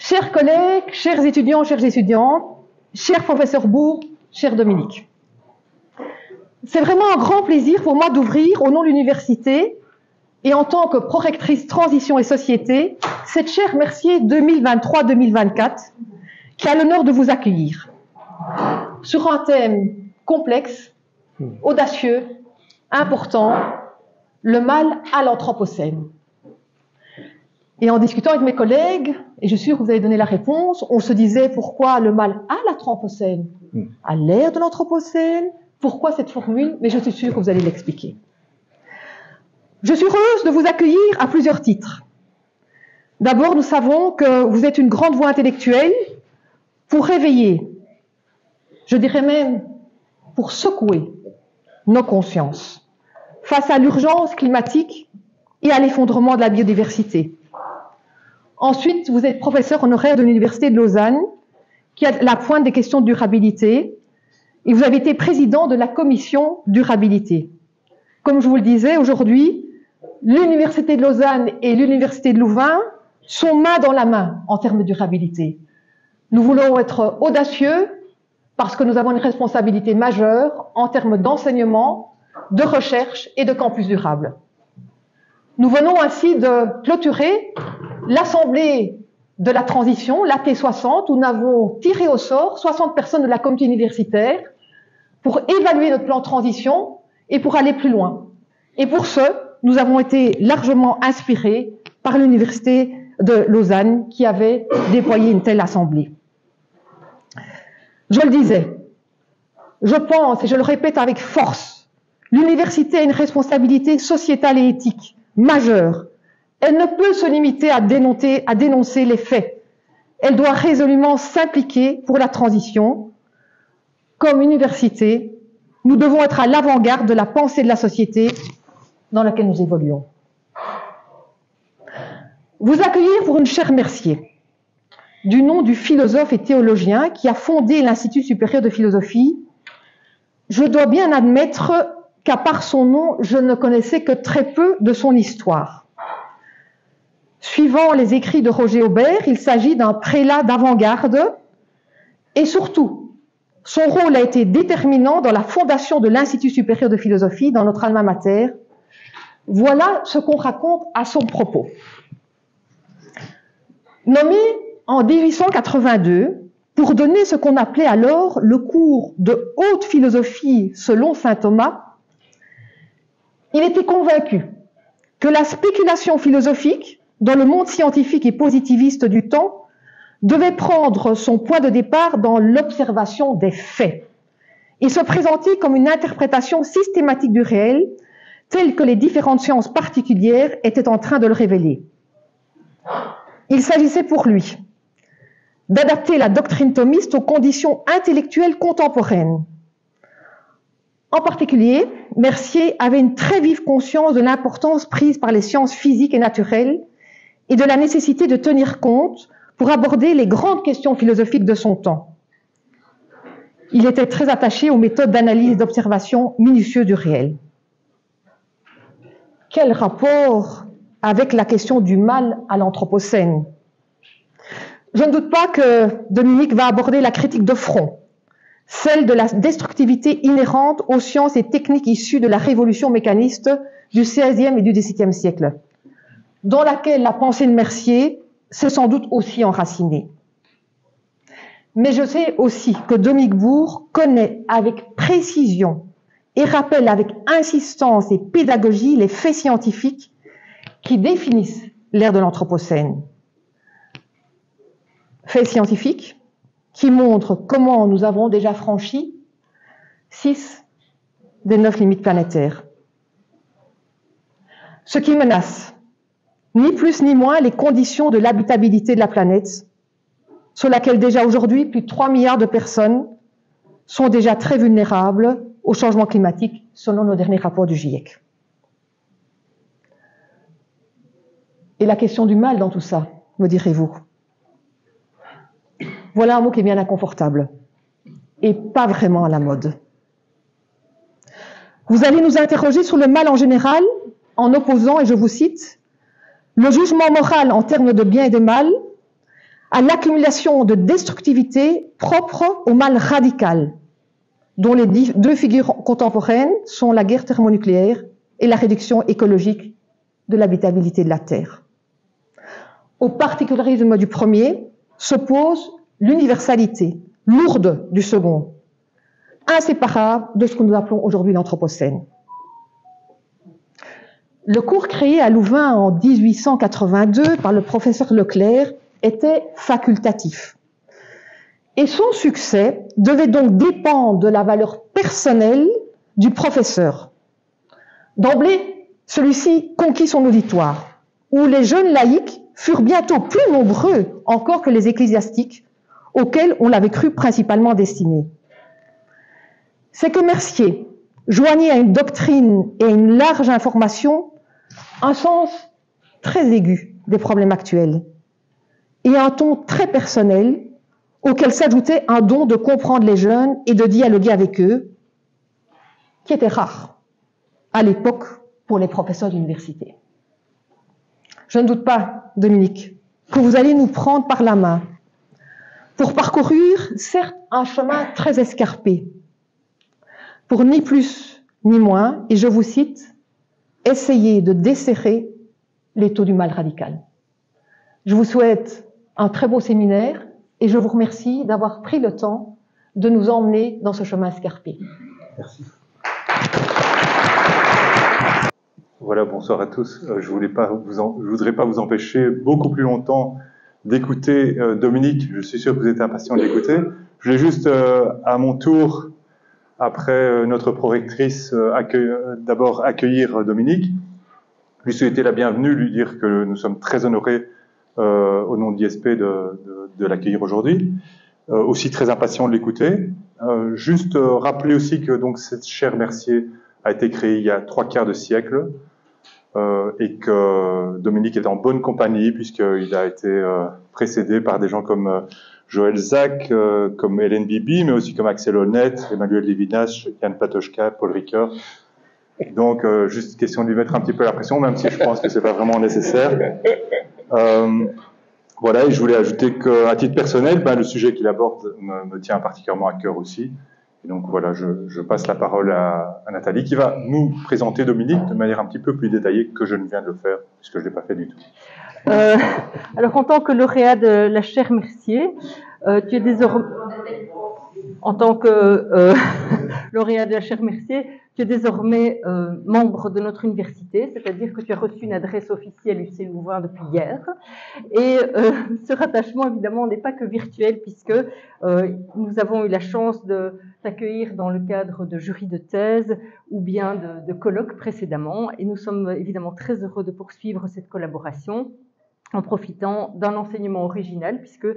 Chers collègues, chers étudiants, chères étudiantes, cher professeur Bourg, cher Dominique. C'est vraiment un grand plaisir pour moi d'ouvrir, au nom de l'université, et en tant que prorectrice Transition et Société, cette chère Mercier 2023-2024, qui a l'honneur de vous accueillir, sur un thème complexe, audacieux, important, le mal à l'Anthropocène. Et en discutant avec mes collègues, et je suis sûre que vous avez donné la réponse, on se disait pourquoi le mal à l'Anthropocène, à l'ère de l'Anthropocène, pourquoi cette formule, mais je suis sûre que vous allez l'expliquer. Je suis heureuse de vous accueillir à plusieurs titres. D'abord, nous savons que vous êtes une grande voix intellectuelle pour réveiller, je dirais même pour secouer nos consciences face à l'urgence climatique et à l'effondrement de la biodiversité. Ensuite, vous êtes professeur honoraire de l'Université de Lausanne, qui a la pointe des questions de durabilité, et vous avez été président de la commission durabilité. Comme je vous le disais, aujourd'hui, l'Université de Lausanne et l'Université de Louvain sont main dans la main en termes de durabilité. Nous voulons être audacieux parce que nous avons une responsabilité majeure en termes d'enseignement, de recherche et de campus durable. Nous venons ainsi de clôturer l'Assemblée de la transition, l'AT60, où nous avons tiré au sort 60 personnes de la communauté universitaire pour évaluer notre plan de transition et pour aller plus loin. Et pour ce, nous avons été largement inspirés par l'Université de Lausanne qui avait déployé une telle assemblée. Je le disais, je pense, et je le répète avec force, l'université a une responsabilité sociétale et éthique majeure. Elle ne peut se limiter à dénoncer les faits. Elle doit résolument s'impliquer pour la transition. Comme université, nous devons être à l'avant-garde de la pensée de la société dans laquelle nous évoluons. Vous accueillir pour une chère Mercier, du nom du philosophe et théologien qui a fondé l'Institut supérieur de philosophie, je dois bien admettre qu'à part son nom, je ne connaissais que très peu de son histoire. Suivant les écrits de Roger Aubert, il s'agit d'un prélat d'avant-garde et surtout, son rôle a été déterminant dans la fondation de l'Institut supérieur de philosophie, dans notre alma mater. Voilà ce qu'on raconte à son propos. Nommé en 1882 pour donner ce qu'on appelait alors le cours de haute philosophie selon saint Thomas, il était convaincu que la spéculation philosophique dans le monde scientifique et positiviste du temps devait prendre son point de départ dans l'observation des faits et se présenter comme une interprétation systématique du réel, telle que les différentes sciences particulières étaient en train de le révéler. Il s'agissait pour lui d'adapter la doctrine thomiste aux conditions intellectuelles contemporaines. En particulier, Mercier avait une très vive conscience de l'importance prise par les sciences physiques et naturelles et de la nécessité de tenir compte pour aborder les grandes questions philosophiques de son temps. Il était très attaché aux méthodes d'analyse et d'observation minutieuses du réel. Quel rapport avec la question du mal à l'Anthropocène? Je ne doute pas que Dominique va aborder la critique de front, celle de la destructivité inhérente aux sciences et techniques issues de la révolution mécaniste du XVIe et du XVIIe siècle, dans laquelle la pensée de Mercier s'est sans doute aussi enracinée. Mais je sais aussi que Dominique Bourg connaît avec précision et rappelle avec insistance et pédagogie les faits scientifiques qui définissent l'ère de l'Anthropocène. Faits scientifiques qui montrent comment nous avons déjà franchi 6 des 9 limites planétaires. Ce qui menace, ni plus ni moins, les conditions de l'habitabilité de la planète, sur laquelle déjà aujourd'hui plus de 3 milliards de personnes sont déjà très vulnérables au changement climatique, selon nos derniers rapports du GIEC. Et la question du mal dans tout ça, me direz-vous? Voilà un mot qui est bien inconfortable et pas vraiment à la mode. Vous allez nous interroger sur le mal en général en opposant, et je vous cite, le jugement moral en termes de bien et de mal à l'accumulation de destructivité propre au mal radical, dont les deux figures contemporaines sont la guerre thermonucléaire et la réduction écologique de l'habitabilité de la Terre. Au particularisme du premier s'oppose l'universalité lourde du second, inséparable de ce que nous appelons aujourd'hui l'Anthropocène. Le cours créé à Louvain en 1882 par le professeur Leclerc était facultatif. Et son succès devait donc dépendre de la valeur personnelle du professeur. D'emblée, celui-ci conquit son auditoire, où les jeunes laïcs furent bientôt plus nombreux encore que les ecclésiastiques, auxquels on l'avait cru principalement destiné. C'est que Mercier joignait à une doctrine et à une large information un sens très aigu des problèmes actuels et un ton très personnel auquel s'ajoutait un don de comprendre les jeunes et de dialoguer avec eux, qui était rare à l'époque pour les professeurs d'université. Je ne doute pas, Dominique, que vous allez nous prendre par la main pour parcourir, certes, un chemin très escarpé, pour ni plus ni moins, et je vous cite, essayer de desserrer l'étau du mal radical. Je vous souhaite un très beau séminaire et je vous remercie d'avoir pris le temps de nous emmener dans ce chemin escarpé. Merci. Voilà, bonsoir à tous. Je voudrais pas vous empêcher beaucoup plus longtemps d'écouter Dominique. Je suis sûr que vous êtes impatient de l'écouter. Je voulais juste, à mon tour, après notre prorectrice, d'abord accueillir Dominique, lui souhaiter la bienvenue, lui dire que nous sommes très honorés au nom de l'ISP de l'accueillir aujourd'hui, aussi très impatient de l'écouter. Juste rappeler aussi que donc cette chaire Mercier a été créée il y a 3/4 de siècle et que Dominique est en bonne compagnie puisqu'il a été précédé par des gens comme Joël Zac, comme Hélène Bibi, mais aussi comme Axel Honnête, Emmanuel Lévinas, Yann Patochka, Paul Ricoeur. Donc, juste question de lui mettre un petit peu la pression, même si je pense que c'est pas vraiment nécessaire. Voilà, et je voulais ajouter qu'à titre personnel, le sujet qu'il aborde me tient particulièrement à cœur aussi. Et donc voilà, je passe la parole à Nathalie qui va nous présenter Dominique de manière un petit peu plus détaillée que je ne viens de le faire, puisque je ne l'ai pas fait du tout. Alors, en tant que lauréat de la chaire Mercier, tu es désormais... En tant que lauréat de la chaire Mercier, tu es désormais membre de notre université, c'est-à-dire que tu as reçu une adresse officielle UC Louvain depuis hier. Et ce rattachement, évidemment, n'est pas que virtuel, puisque nous avons eu la chance de t'accueillir dans le cadre de jurys de thèse ou bien de colloques précédemment. Et nous sommes évidemment très heureux de poursuivre cette collaboration en profitant d'un enseignement original, puisque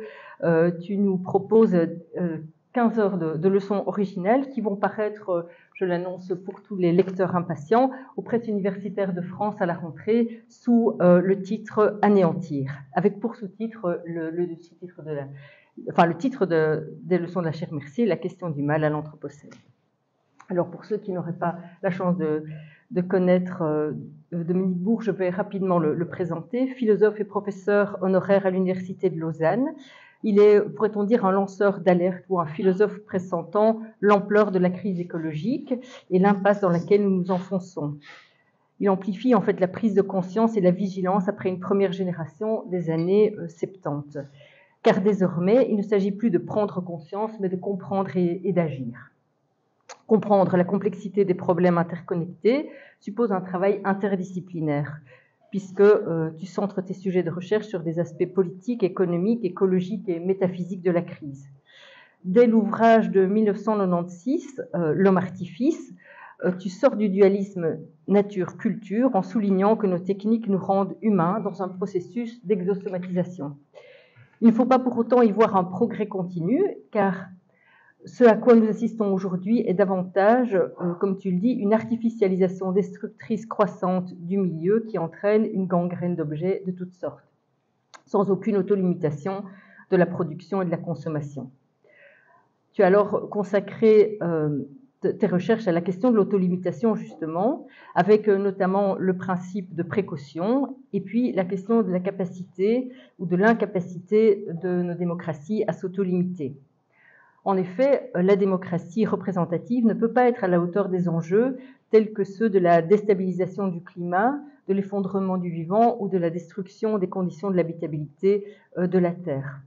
tu nous proposes 15 heures de leçons originales qui vont paraître, je l'annonce pour tous les lecteurs impatients, aux presses universitaires de France à la rentrée sous le titre « Anéantir », avec pour sous-titre le titre des leçons de la chaire Mercier, « La question du mal à l'Anthropocène ». Alors pour ceux qui n'auraient pas la chance de connaître Dominique Bourg, je vais rapidement le présenter. Philosophe et professeur honoraire à l'Université de Lausanne. Il est, pourrait-on dire, un lanceur d'alerte ou un philosophe pressentant l'ampleur de la crise écologique et l'impasse dans laquelle nous nous enfonçons. Il amplifie en fait la prise de conscience et la vigilance après une première génération des années 70. Car désormais, il ne s'agit plus de prendre conscience, mais de comprendre et d'agir. Comprendre la complexité des problèmes interconnectés suppose un travail interdisciplinaire, puisque tu centres tes sujets de recherche sur des aspects politiques, économiques, écologiques et métaphysiques de la crise. Dès l'ouvrage de 1996, L'homme artifice, tu sors du dualisme nature-culture en soulignant que nos techniques nous rendent humains dans un processus d'exosomatisation. Il ne faut pas pour autant y voir un progrès continu, car ce à quoi nous assistons aujourd'hui est davantage, comme tu le dis, une artificialisation destructrice croissante du milieu qui entraîne une gangrène d'objets de toutes sortes, sans aucune autolimitation de la production et de la consommation. Tu as alors consacré tes recherches à la question de l'autolimitation, justement, avec notamment le principe de précaution et puis la question de la capacité ou de l'incapacité de nos démocraties à s'autolimiter. En effet, la démocratie représentative ne peut pas être à la hauteur des enjeux tels que ceux de la déstabilisation du climat, de l'effondrement du vivant ou de la destruction des conditions de l'habitabilité de la Terre.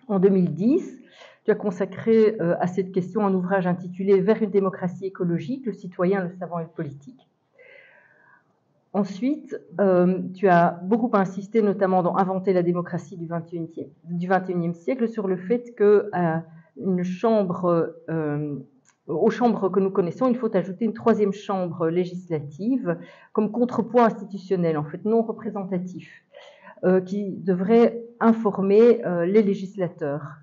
En 2010, tu as consacré à cette question un ouvrage intitulé « Vers une démocratie écologique, le citoyen, le savant et le politique ». Ensuite, tu as beaucoup insisté, notamment dans « Inventer la démocratie du XXIe siècle », sur le fait que aux chambres que nous connaissons, il faut ajouter une troisième chambre législative comme contrepoids institutionnel, en fait non représentatif, qui devrait informer les législateurs.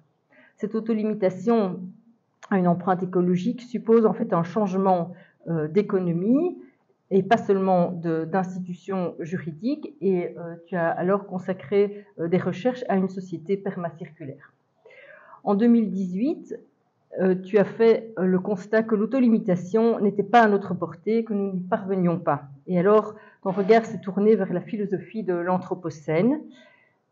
Cette autolimitation à une empreinte écologique suppose en fait un changement d'économie et pas seulement d'institutions juridiques, et tu as alors consacré des recherches à une société permacirculaire. En 2018, tu as fait le constat que l'autolimitation n'était pas à notre portée, que nous n'y parvenions pas. Et alors, ton regard s'est tourné vers la philosophie de l'Anthropocène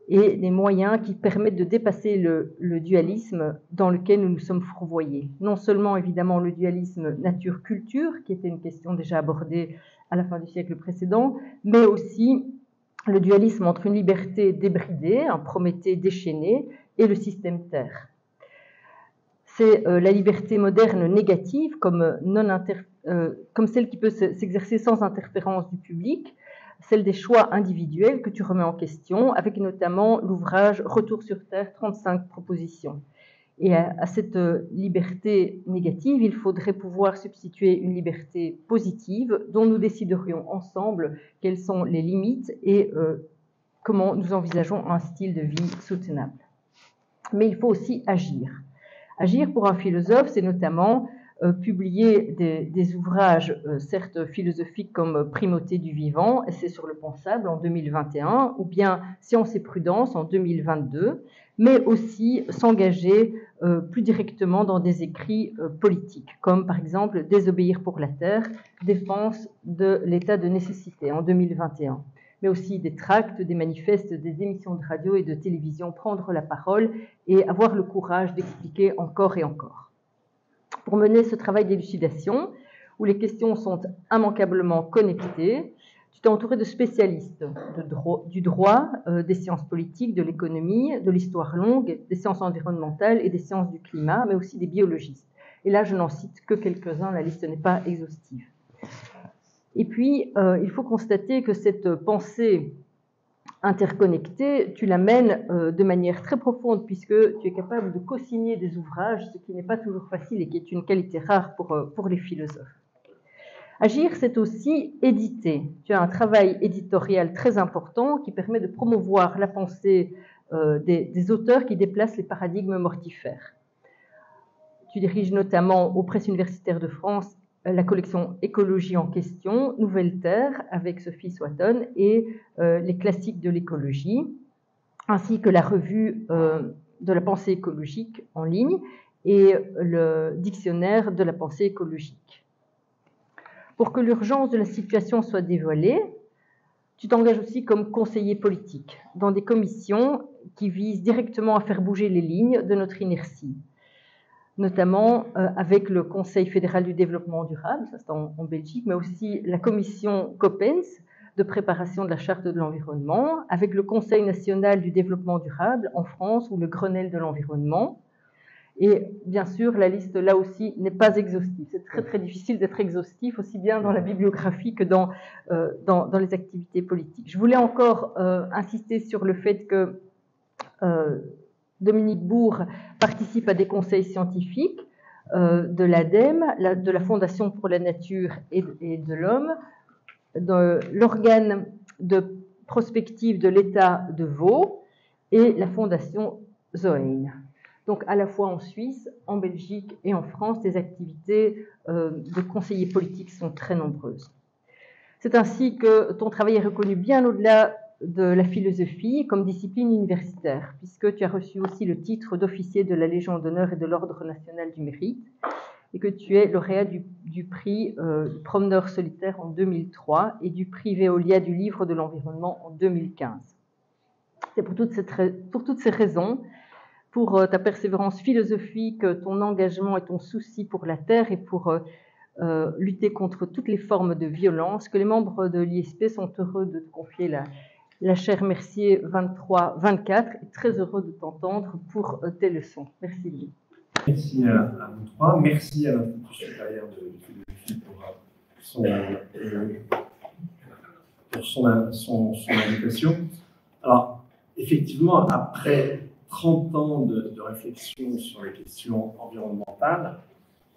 et les moyens qui permettent de dépasser le dualisme dans lequel nous nous sommes fourvoyés. Non seulement, évidemment, le dualisme nature-culture, qui était une question déjà abordée à la fin du siècle précédent, mais aussi le dualisme entre une liberté débridée, un Prométhée déchaîné, et le système Terre. C'est la liberté moderne négative, comme celle qui peut s'exercer sans interférence du public, celle des choix individuels que tu remets en question, avec notamment l'ouvrage Retour sur Terre, 35 propositions. Et à cette liberté négative, il faudrait pouvoir substituer une liberté positive dont nous déciderions ensemble quelles sont les limites et comment nous envisageons un style de vie soutenable. Mais il faut aussi agir. Agir pour un philosophe, c'est notamment publier des ouvrages, certes philosophiques comme Primauté du vivant, Essai sur le pensable en 2021, ou bien Science et prudence en 2022, mais aussi s'engager plus directement dans des écrits politiques, comme par exemple Désobéir pour la terre, Défense de l'état de nécessité en 2021. Mais aussi des tracts, des manifestes, des émissions de radio et de télévision, prendre la parole et avoir le courage d'expliquer encore et encore. Pour mener ce travail d'élucidation, où les questions sont immanquablement connectées, tu t'es entouré de spécialistes du droit, des sciences politiques, de l'économie, de l'histoire longue, des sciences environnementales et des sciences du climat, mais aussi des biologistes. Et là, je n'en cite que quelques-uns, la liste n'est pas exhaustive. Et puis, il faut constater que cette pensée interconnectée, tu l'amènes de manière très profonde, puisque tu es capable de co-signer des ouvrages, ce qui n'est pas toujours facile et qui est une qualité rare pour les philosophes. Agir, c'est aussi éditer. Tu as un travail éditorial très important qui permet de promouvoir la pensée des auteurs qui déplacent les paradigmes mortifères. Tu diriges notamment aux Presses universitaires de France la collection Écologie en question, Nouvelle Terre avec Sophie Swatton et les classiques de l'écologie, ainsi que la revue de la pensée écologique en ligne et le dictionnaire de la pensée écologique. Pour que l'urgence de la situation soit dévoilée, tu t'engages aussi comme conseiller politique dans des commissions qui visent directement à faire bouger les lignes de notre inertie, notamment avec le Conseil fédéral du développement durable, ça c'est en Belgique, mais aussi la commission Coppens de préparation de la charte de l'environnement, avec le Conseil national du développement durable en France ou le Grenelle de l'environnement. Et bien sûr, la liste là aussi n'est pas exhaustive. C'est très très difficile d'être exhaustif, aussi bien dans la bibliographie que dans les activités politiques. Je voulais encore insister sur le fait que Dominique Bourg participe à des conseils scientifiques de l'ADEME, de la Fondation pour la nature et de l'homme, de l'organe de prospective de l'État de Vaud et la Fondation Zoein. Donc à la fois en Suisse, en Belgique et en France, les activités de conseillers politiques sont très nombreuses. C'est ainsi que ton travail est reconnu bien au-delà de la philosophie comme discipline universitaire, puisque tu as reçu aussi le titre d'officier de la Légion d'honneur et de l'Ordre national du mérite. et que tu es lauréat du prix Promeneur solitaire en 2003 et du prix Veolia du livre de l'environnement en 2015. C'est pour toutes ces raisons, pour ta persévérance philosophique, ton engagement et ton souci pour la Terre et pour lutter contre toutes les formes de violence, que les membres de l'ISP sont heureux de te confier la chaire Mercier 23-24 et très heureux de t'entendre pour tes leçons. Merci Louis. Merci à vous trois. Merci à l'Institut supérieur de philosophie pour son invitation. Alors, effectivement, après 30 ans de réflexion sur les questions environnementales,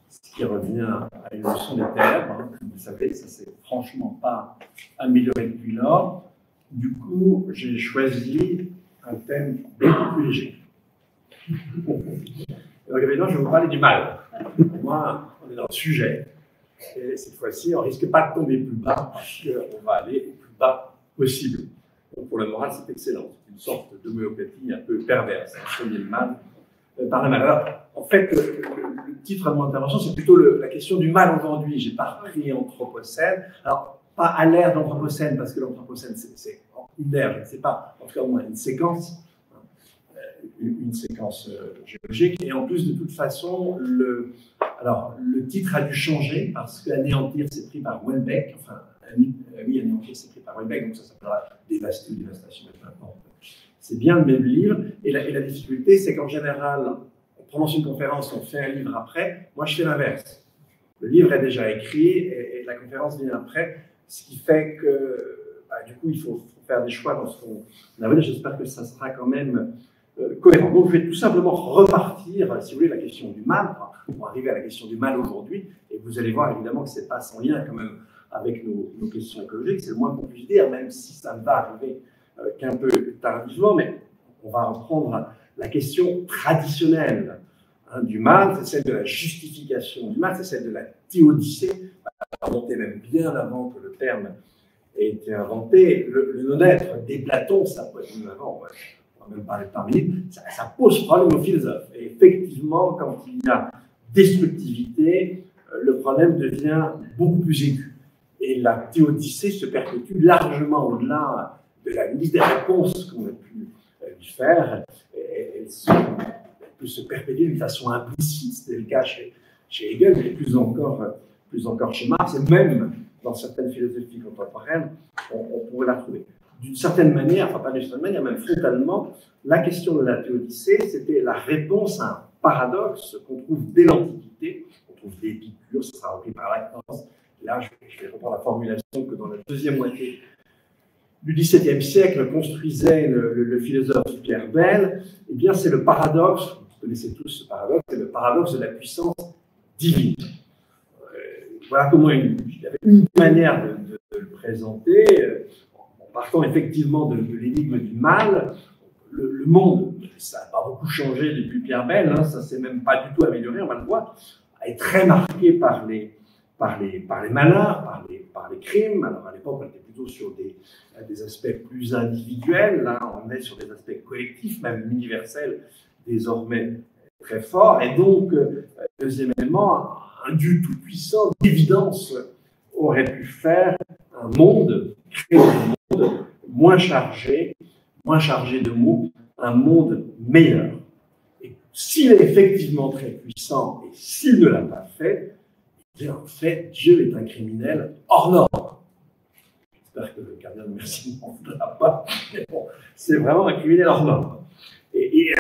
ce qui revient à une leçon des ténèbres, hein, comme vous savez, ça ne s'est franchement pas amélioré depuis lors. Du coup, j'ai choisi un thème beaucoup plus léger. Donc, évidemment, je vais vous parler du mal. Moi, on est dans le sujet. Et cette fois-ci, on ne risque pas de tomber plus bas parce qu'on va aller le plus bas possible. Donc, pour le moral, c'est excellent. C'est une sorte d'homéopathie un peu perverse. Soigner le mal par le malheur. En fait, le titre de mon intervention, c'est plutôt la question du mal aujourd'hui. Je n'ai pas repris Anthropocène. Alors, pas à l'ère d'Anthropocène, parce que l'Anthropocène, c'est une ère, je ne sais pas, en tout cas au moins une séquence. Une séquence géologique, et en plus, de toute façon, le titre a dû changer parce qu'anéantir, c'est pris par Houellebecq, enfin, oui, anéantir, c'est pris par Houellebecq, donc ça s'appellera dévaster ou dévastation, c'est bien le même livre, et la difficulté, c'est qu'en général, on prononce une conférence, on fait un livre après, moi je fais l'inverse. Le livre est déjà écrit, et la conférence vient après, ce qui fait que, du coup, il faut faire des choix dans ce qu'on a vu. J'espère que ça sera quand même cohérent. Donc, je vais tout simplement repartir, si vous voulez, la question du mal, pour arriver à la question du mal aujourd'hui, et vous allez voir évidemment que ce n'est pas sans lien quand même avec nos questions écologiques, c'est le moins qu'on puisse dire, même si ça ne va arriver qu'un peu tardivement, mais on va reprendre la question traditionnelle du mal, c'est celle de la justification du mal, c'est celle de la théodicée, inventée même bien avant que le terme ait été inventé. Le non-être des Platon, ça peut être même avant, ouais. Même parler de Parménide, ça pose problème aux philosophes. Et effectivement, quand il y a destructivité, le problème devient beaucoup plus aigu. Et la théodicée se perpétue largement au-delà de la liste des réponses qu'on a pu lui faire. Elle peut se perpétuer d'une façon implicite. C'était le cas chez Hegel, mais plus encore chez Marx, et même dans certaines philosophies contemporaines, on pourrait la trouver. D'une certaine manière, enfin pas d'une certaine manière, même frontalement, la question de la théodicée, c'était la réponse à un paradoxe qu'on trouve dès l'Antiquité, qu'on trouve dès Épicure, ça sera repris par Lactance. Là, je vais reprendre la formulation que dans la deuxième moitié du XVIIe siècle construisait le philosophe Pierre Bell. Eh bien, c'est le paradoxe, vous connaissez tous ce paradoxe, c'est le paradoxe de la puissance divine. Voilà comment il y avait une manière de le présenter. Partant effectivement de l'énigme du mal, le monde, ça n'a pas beaucoup changé depuis Pierre Bell, hein, ça ne s'est même pas du tout amélioré, on va le voir, est très marqué par les malheurs, par les crimes. Alors à l'époque, on était plutôt sur des aspects plus individuels, là on est sur des aspects collectifs, même universels, désormais très forts. Et donc, deuxième élément, un Dieu tout-puissant, d'évidence, aurait pu faire un monde, créer un monde moins chargé de mots, un monde meilleur. Et s'il est effectivement très puissant, et s'il ne l'a pas fait, eh bien, en fait, Dieu est un criminel hors norme. J'espère que le cardinal Mercier n'en voudra pas, mais bon, c'est vraiment un criminel hors norme. Et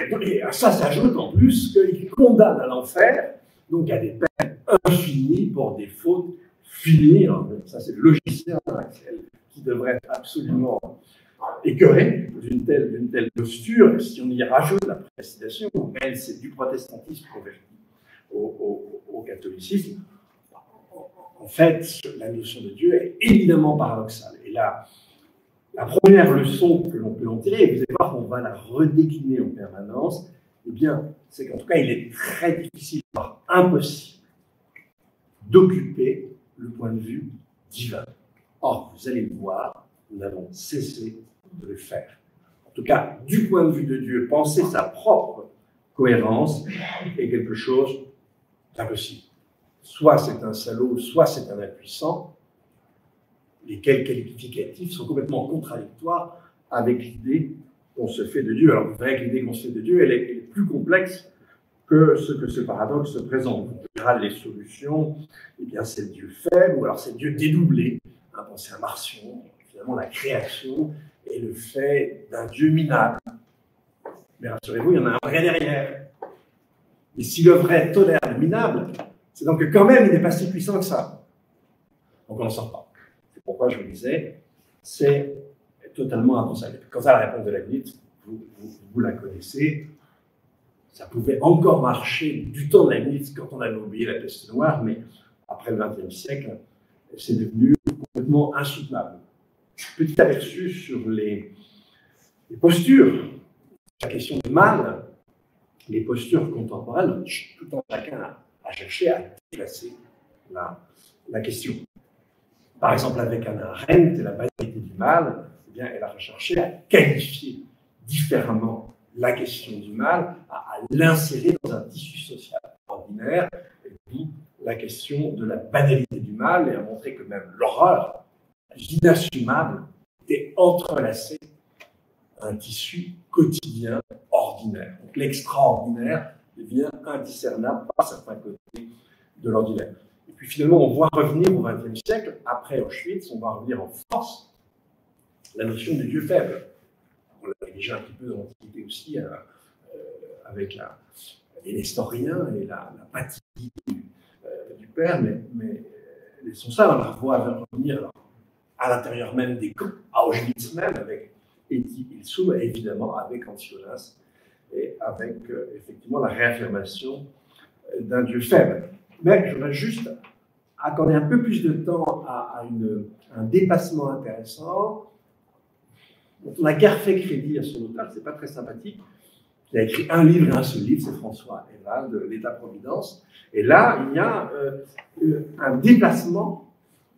à ça s'ajoute en plus qu'il condamne à l'enfer, donc à des peines infinies pour des fautes finies. Ça, c'est le logicien qui devrait être absolument écœuré d'une telle posture. Si on y rajoute la précision, elle, c'est du protestantisme converti au catholicisme. En fait, la notion de Dieu est évidemment paradoxale. Et là, la première leçon que l'on peut en tirer, et vous allez voir qu'on va la redécliner en permanence, eh bien, c'est qu'en tout cas, il est très difficile, voire impossible, d'occuper le point de vue divin. Or, vous allez le voir, nous n'avons cessé de le faire. En tout cas, du point de vue de Dieu, penser sa propre cohérence est quelque chose d'impossible. soit c'est un salaud, soit c'est un impuissant, lesquels qualificatifs sont complètement contradictoires avec l'idée qu'on se fait de Dieu. Alors vous verrez que l'idée qu'on se fait de Dieu, elle est plus complexe que ce paradoxe se présente. En général, les solutions, eh bien, c'est le Dieu faible, ou alors c'est le Dieu dédoublé. Hein, pensez à Marcion, finalement, la création est le fait d'un Dieu minable. Mais rassurez-vous, il y en a un vrai derrière. Et si le vrai tolère le minable, c'est donc que quand même, il n'est pas si puissant que ça. Donc on n'en sort pas. C'est pourquoi je vous disais, c'est totalement impensable. Quant à la réponse de Leibniz, vous la connaissez. Ça pouvait encore marcher du temps de Leibniz quand on avait oublié la peste noire, mais après le XXe siècle, c'est devenu complètement insoutenable. Petit aperçu sur les postures, la question du mal, les postures contemporaines, tout en chacun a cherché à déplacer la question. Par exemple, avec Hannah Arendt et la banalité du mal, eh bien, elle a recherché à qualifier différemment la question du mal, à l'insérer dans un tissu social ordinaire, et puis la question de la banalité du mal, et à montrer que même l'horreur, l'inassumable, était entrelacée à un tissu quotidien ordinaire. Donc l'extraordinaire devient indiscernable par certains côtés de l'ordinaire. Et puis finalement, on voit revenir au XXe siècle, après Auschwitz, on va revenir en force la notion du Dieu faible. On l'avait déjà un petit peu dans l'Antiquité aussi, avec les nestoriens et la paternité du Père, mais laissons ça, on la revoit revenir à l'intérieur même des camps, à Auschwitz même, avec Eti Ilsum, et évidemment avec Antigonas, et avec effectivement la réaffirmation d'un Dieu faible. Mais je voudrais juste accorder un peu plus de temps à un dépassement intéressant, dont on n'a guère fait crédit à son auteur, c'est pas très sympathique. Il a écrit un livre et un seul livre, c'est François Ewald, de l'État-providence. Et là, il y a un déplacement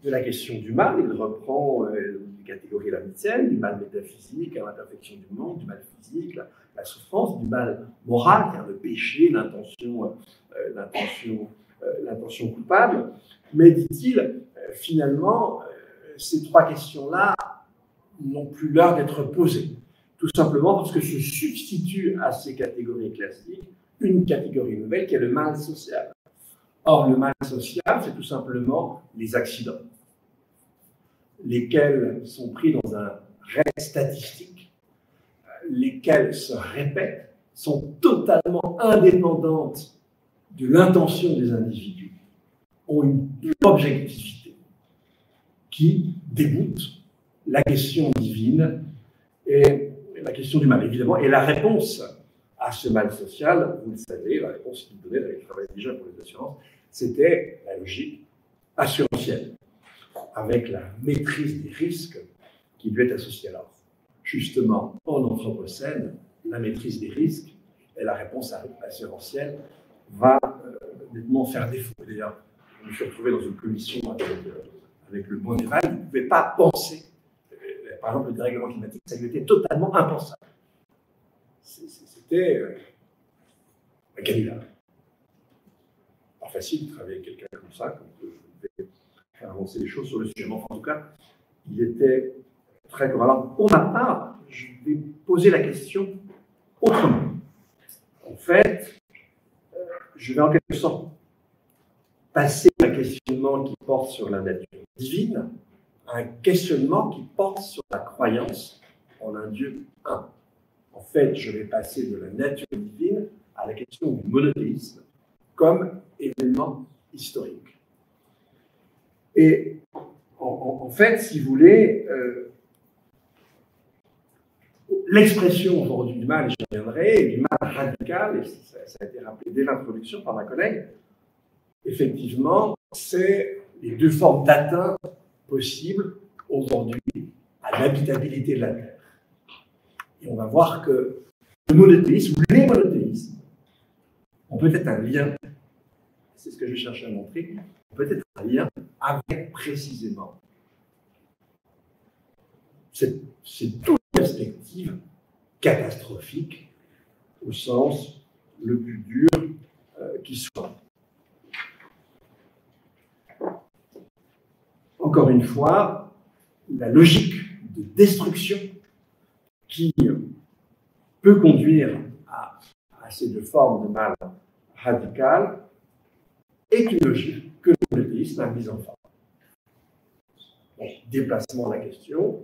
de la question du mal. Il reprend les catégories lamitiennes, du mal métaphysique, l'imperfection du monde, du mal physique, la souffrance, du mal moral, car le péché, l'intention coupable. Mais, dit-il, finalement, ces trois questions-là n'ont plus l'heure d'être posées. Tout simplement parce que se substitue à ces catégories classiques une catégorie nouvelle qui est le mal social. Or, le mal social, c'est tout simplement les accidents, lesquels sont pris dans un règle statistique, lesquels se répètent, sont totalement indépendantes de l'intention des individus, ont une pure objectivité qui déboute la question divine et la question du mal, évidemment. Et la réponse à ce mal social, vous le savez, la réponse qu'il donnait, il travaillait déjà pour les assurances, c'était la logique assurantielle, avec la maîtrise des risques qui lui est associée. Alors, justement, en Anthropocène, la maîtrise des risques et la réponse assurantielle va nettement faire défaut. D'ailleurs, je me suis retrouvé dans une commission avec le Bonneval, il ne pouvait pas penser, par exemple, le dérèglement climatique, ça lui était totalement impensable. C'était un canular. Pas facile de travailler avec quelqu'un comme ça, comme je vais faire avancer les choses sur le sujet. Mais en tout cas, il était très grand. Alors, pour ma part, je vais poser la question autrement. En fait, je vais en quelque sorte passer d'un questionnement qui porte sur la nature divine à un questionnement qui porte sur la croyance en un Dieu un. En fait, je vais passer de la nature divine à la question du monothéisme comme événement historique. Et en fait, si vous voulez, l'expression aujourd'hui du mal, et j'y reviendrai, du mal radical, et ça a été rappelé dès l'introduction par ma collègue, effectivement, c'est les deux formes d'atteinte possibles aujourd'hui à l'habitabilité de la Terre. Et on va voir que le monothéisme ou les monothéismes ont peut-être un lien, c'est ce que je cherche à montrer, peut-être un lien avec précisément cette toute perspective catastrophique au sens le plus dur qui soit. une fois, la logique de destruction qui peut conduire à ces deux formes de mal radical est une logique que le monothéisme a mise en forme. Donc, déplacement de la question,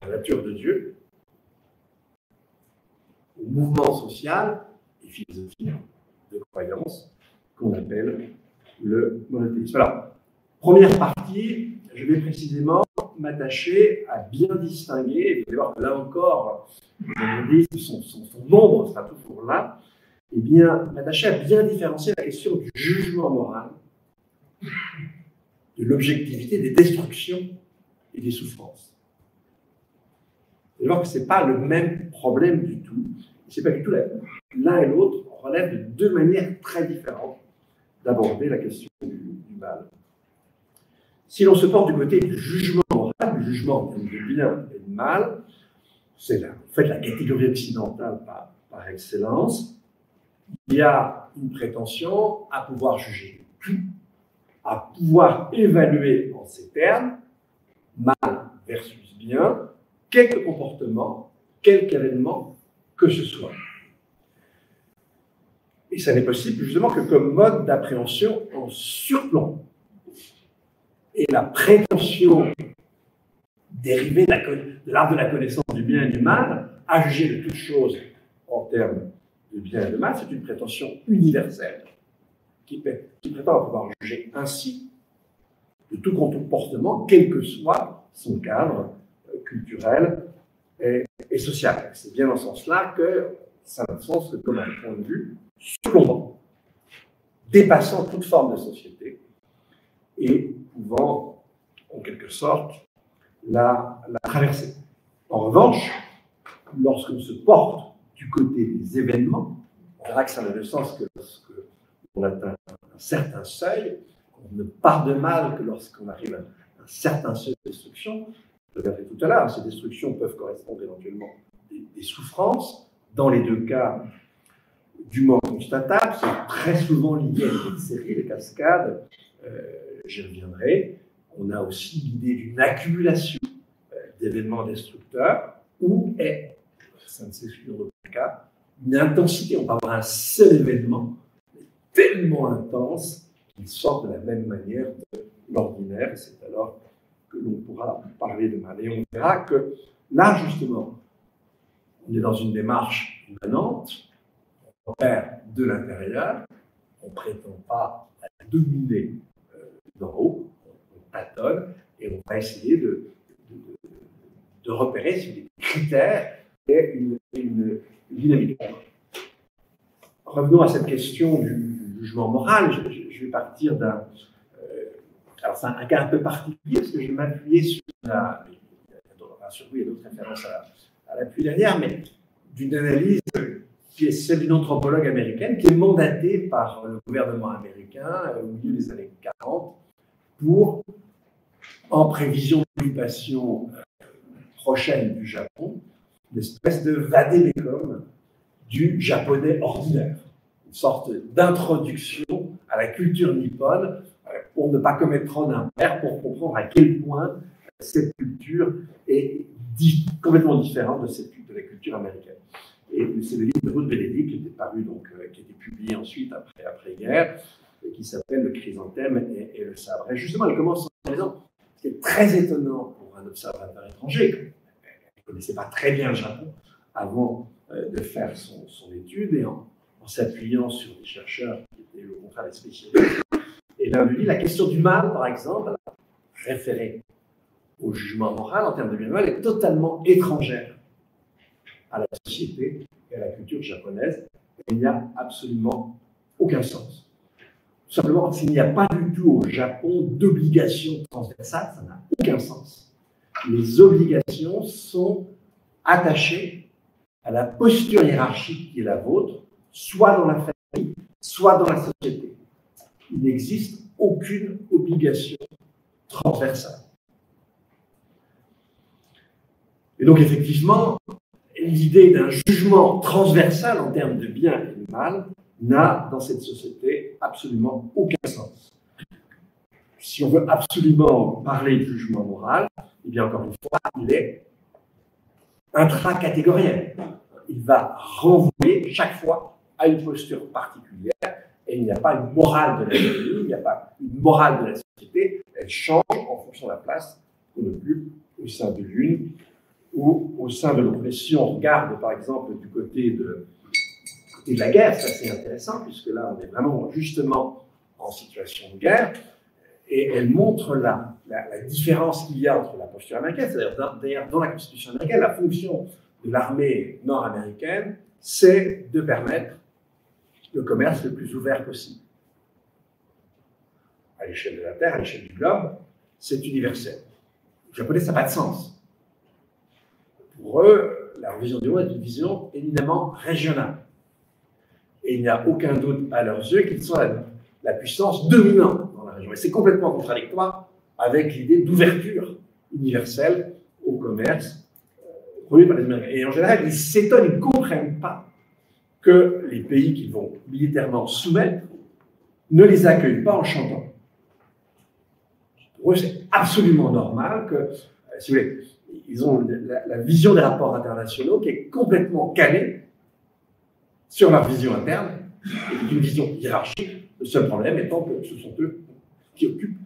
la nature de Dieu, au mouvement social et philosophique de croyance qu'on appelle le monothéisme. Alors, première partie, je vais précisément m'attacher à bien distinguer, vous allez voir que là encore, le monothéisme, son nombre sera toujours là, et bien m'attacher à bien différencier la question du jugement moral, de l'objectivité des destructions et des souffrances. Vous allez voir que ce n'est pas le même problème du tout. Ce n'est pas du tout l'un et l'autre relèvent de deux manières très différentes d'aborder la question du mal. Si l'on se porte du côté du jugement moral, du jugement du bien et du mal, c'est en fait la catégorie occidentale par excellence, il y a une prétention à pouvoir juger tout, à pouvoir évaluer en ces termes, mal versus bien, quelque comportement, quelque événement que ce soit. Et ça n'est possible justement que comme mode d'appréhension en surplomb. Et la prétention dérivée de l'art de la connaissance du bien et du mal, à juger de toutes choses en termes de bien et de mal, c'est une prétention universelle qui prétend pouvoir juger ainsi de tout comportement, quel que soit son cadre culturel et social. C'est bien dans ce sens-là que ça n'a de sens que comme un point de vue surplombant, dépassant toute forme de société et pouvant, en quelque sorte, la traverser. En revanche, lorsqu'on se porte du côté des événements, on verra que ça n'a de sens que lorsqu'on atteint un certain seuil, on ne part de mal que lorsqu'on arrive à un certain seuil de destruction. Je le verrai tout à l'heure, ces destructions peuvent correspondre éventuellement des souffrances. Dans les deux cas, du mort constatable, c'est très souvent lié à une série, les cascades, j'y reviendrai. On a aussi l'idée d'une accumulation d'événements destructeurs, où est, ça ne s'exclut dans aucun cas, une intensité. On peut avoir un seul événement tellement intense qu'il sort de la même manière de l'ordinaire, et c'est alors que l'on pourra parler de mal. Et on verra que là, justement, on est dans une démarche immanente, on opère de l'intérieur, on ne prétend pas à dominer d'en haut, on tâtonne, et on va essayer de repérer sur des critères et une dynamique. Revenons à cette question du jugement moral. Je vais partir d'un... alors c'est un cas un peu particulier, parce que je vais m'appuyer sur il y a d'autres références à l'appui derrière, mais d'une analyse qui est celle d'une anthropologue américaine qui est mandatée par le gouvernement américain au milieu des années 40 pour, en prévision de l'occupation prochaine du Japon, une espèce de vade-mecum du japonais ordinaire, une sorte d'introduction à la culture nippone pour ne pas commettre trop d'impair, pour comprendre à quel point cette culture est complètement différente de la culture américaine. Et c'est le livre de Ruth Benedict qui était paru, donc, qui a été publié ensuite après-guerre, et qui s'appelle Le chrysanthème et le sabre. Et justement, elle commence en disant, ce qui est très étonnant pour un observateur étranger, elle ne connaissait pas très bien le Japon avant de faire son étude, et en s'appuyant sur des chercheurs qui étaient au contraire des spécialistes. Et là, lui dit, la question du mal, par exemple, référée au jugement moral en termes de bien et mal, est totalement étrangère à la société et à la culture japonaise. Il n'y a absolument aucun sens. Tout simplement parce qu'il n'y a pas du tout au Japon d'obligation transversale, ça n'a aucun sens. Les obligations sont attachées à la posture hiérarchique qui est la vôtre, soit dans la famille, soit dans la société. Il n'existe aucune obligation transversale. Et donc, effectivement, l'idée d'un jugement transversal en termes de bien et de mal n'a, dans cette société, absolument aucun sens. si on veut absolument parler de jugement moral, eh bien, encore une fois, il est intracatégoriel. Il va renvoyer chaque fois à une posture particulière, et il n'y a pas une morale de la vie, il n'y a pas une morale de la société, elle change en fonction de la place qu'on occupe au sein de l'une ou au sein de l'autre. Et si on regarde, par exemple, du côté de la guerre, c'est assez intéressant, puisque là, on est vraiment justement en situation de guerre, et elle montre la différence qu'il y a entre la posture américaine. D'ailleurs, dans la Constitution américaine, la fonction de l'armée nord-américaine, c'est de permettre le commerce le plus ouvert possible. À l'échelle de la Terre, à l'échelle du globe, c'est universel. Les Japonais, ça n'a pas de sens. Pour eux, leur vision du monde est une vision éminemment régionale. Et il n'y a aucun doute à leurs yeux qu'ils sont la puissance dominante dans la région. Et c'est complètement contradictoire avec l'idée d'ouverture universelle au commerce produit par les Américains. Et en général, ils s'étonnent, ils ne comprennent pas que les pays qu'ils vont militairement soumettre ne les accueillent pas en chantant. Pour eux, c'est absolument normal que, si vous voulez, ils ont la vision des rapports internationaux qui est complètement calée sur leur vision interne, et une vision hiérarchique. Le seul problème étant que ce sont eux qui occupent,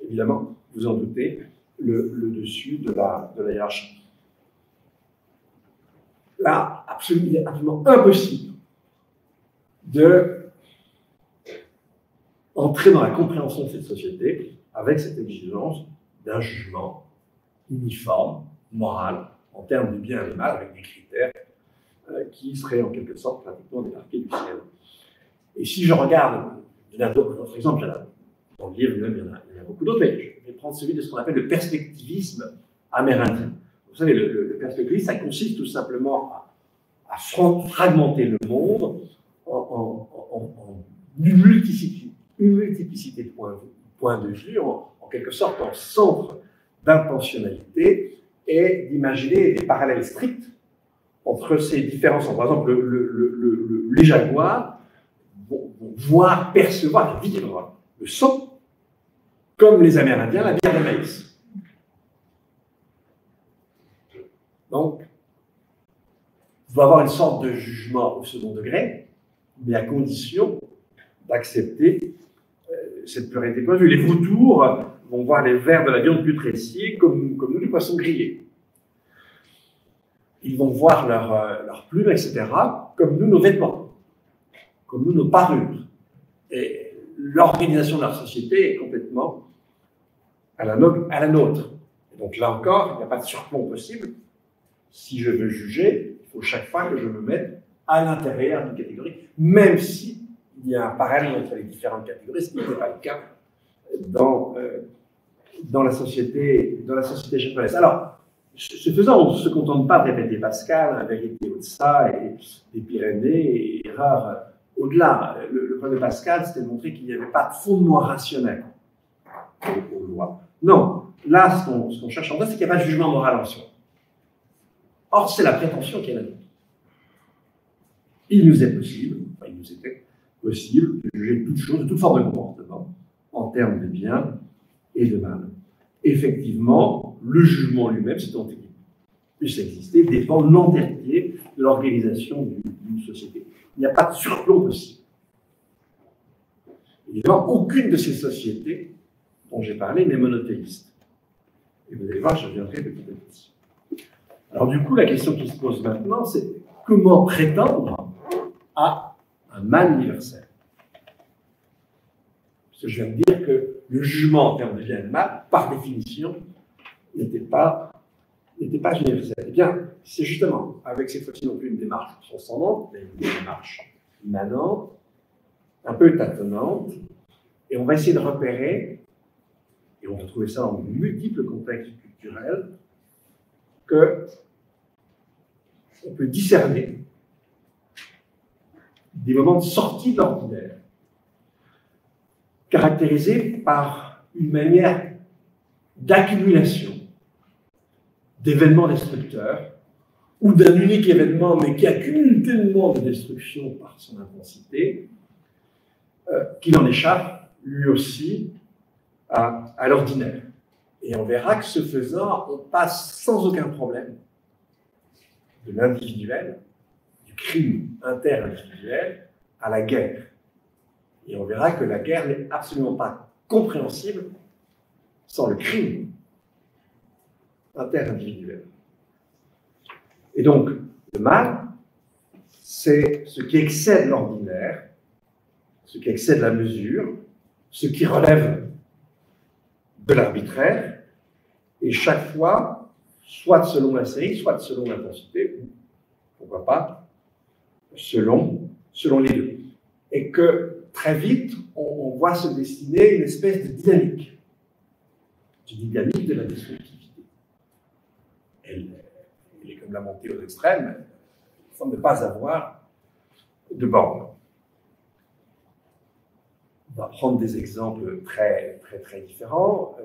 évidemment, vous en doutez, le dessus de la hiérarchie. Là, il est absolument impossible de entrer dans la compréhension de cette société avec cette exigence d'un jugement uniforme, moral, en termes de bien et de mal, avec des critères qui seraient en quelque sorte pratiquement démarqués du ciel. Et si je regarde, il y en a d'autres exemples, dans le livre même, il y en a beaucoup d'autres, mais je vais prendre celui de ce qu'on appelle le perspectivisme amérindien. Vous savez, le perspectivisme, ça consiste tout simplement à fragmenter le monde en une multiplicité de points de vue, en quelque sorte en centre d'intentionnalité, et d'imaginer des parallèles stricts entre ces différences. Par exemple, les jaguars vont voir, percevoir, vivre le sang comme les Amérindiens la bière de maïs. Donc, il va avoir une sorte de jugement au second degré, mais à condition d'accepter cette pluralité de points de vue. Les vautours vont voir les vers de la viande putréfiée comme nous, les poissons grillés. Ils vont voir leurs plumes, etc., comme nous, nos vêtements, comme nous, nos parures. Et l'organisation de leur société est complètement à la nôtre. Et donc là encore, il n'y a pas de surplomb possible. Si je veux juger, il faut chaque fois que je me mette à l'intérieur d'une catégorie, même si il y a un parallèle entre les différentes catégories, ce qui n'était pas le cas dans la société japonaise. Alors, ce faisant, on ne se contente pas de répéter Pascal, la vérité au-delà, et les Pyrénées, et erreur au-delà. Le problème de Pascal, c'était de montrer qu'il n'y avait pas de fondement rationnel aux lois. Non, là, ce qu'on cherche en fait, c'est qu'il n'y a pas de jugement moral en soi. Or, c'est la prétention qui est la nôtre. Il nous était possible de juger toute chose, de toute forme de comportement, en termes de bien et de mal. Effectivement, le jugement lui-même, c'est tant qu'il puisse exister, dépend de l'entièreté de l'organisation d'une société. Il n'y a pas de surplomb possible. Évidemment, aucune de ces sociétés dont j'ai parlé n'est monothéiste. Et vous allez voir, je reviendrai petit à petit. Alors du coup, la question qui se pose maintenant, c'est comment prétendre à un mal universel? Parce que je viens de dire que le jugement en termes de bien et de mal, par définition, n'était pas universel. Eh bien, c'est justement, avec cette fois-ci non plus une démarche transcendante, mais une démarche immanente, un peu tâtonnante, et on va essayer de repérer, et on va trouver ça dans de multiples contextes culturels, que on peut discerner des moments de sortie de l'ordinaire, caractérisés par une manière d'accumulation d'événements destructeurs, ou d'un unique événement, mais qui accumule tellement de destruction par son intensité, qu'il en échappe, lui aussi, à l'ordinaire. Et on verra que ce faisant, on passe sans aucun problème de l'individuel, du crime interindividuel, à la guerre. Et on verra que la guerre n'est absolument pas compréhensible sans le crime interindividuel. Et donc, le mal, c'est ce qui excède l'ordinaire, ce qui excède la mesure, ce qui relève de l'arbitraire, et chaque fois, soit selon la série, soit selon l'intensité, ou pourquoi pas, selon les deux. Et que très vite, on voit se dessiner une espèce de dynamique de la destructivité. Elle est comme la montée aux extrêmes, il semble ne pas avoir de borne. On va prendre des exemples très différents.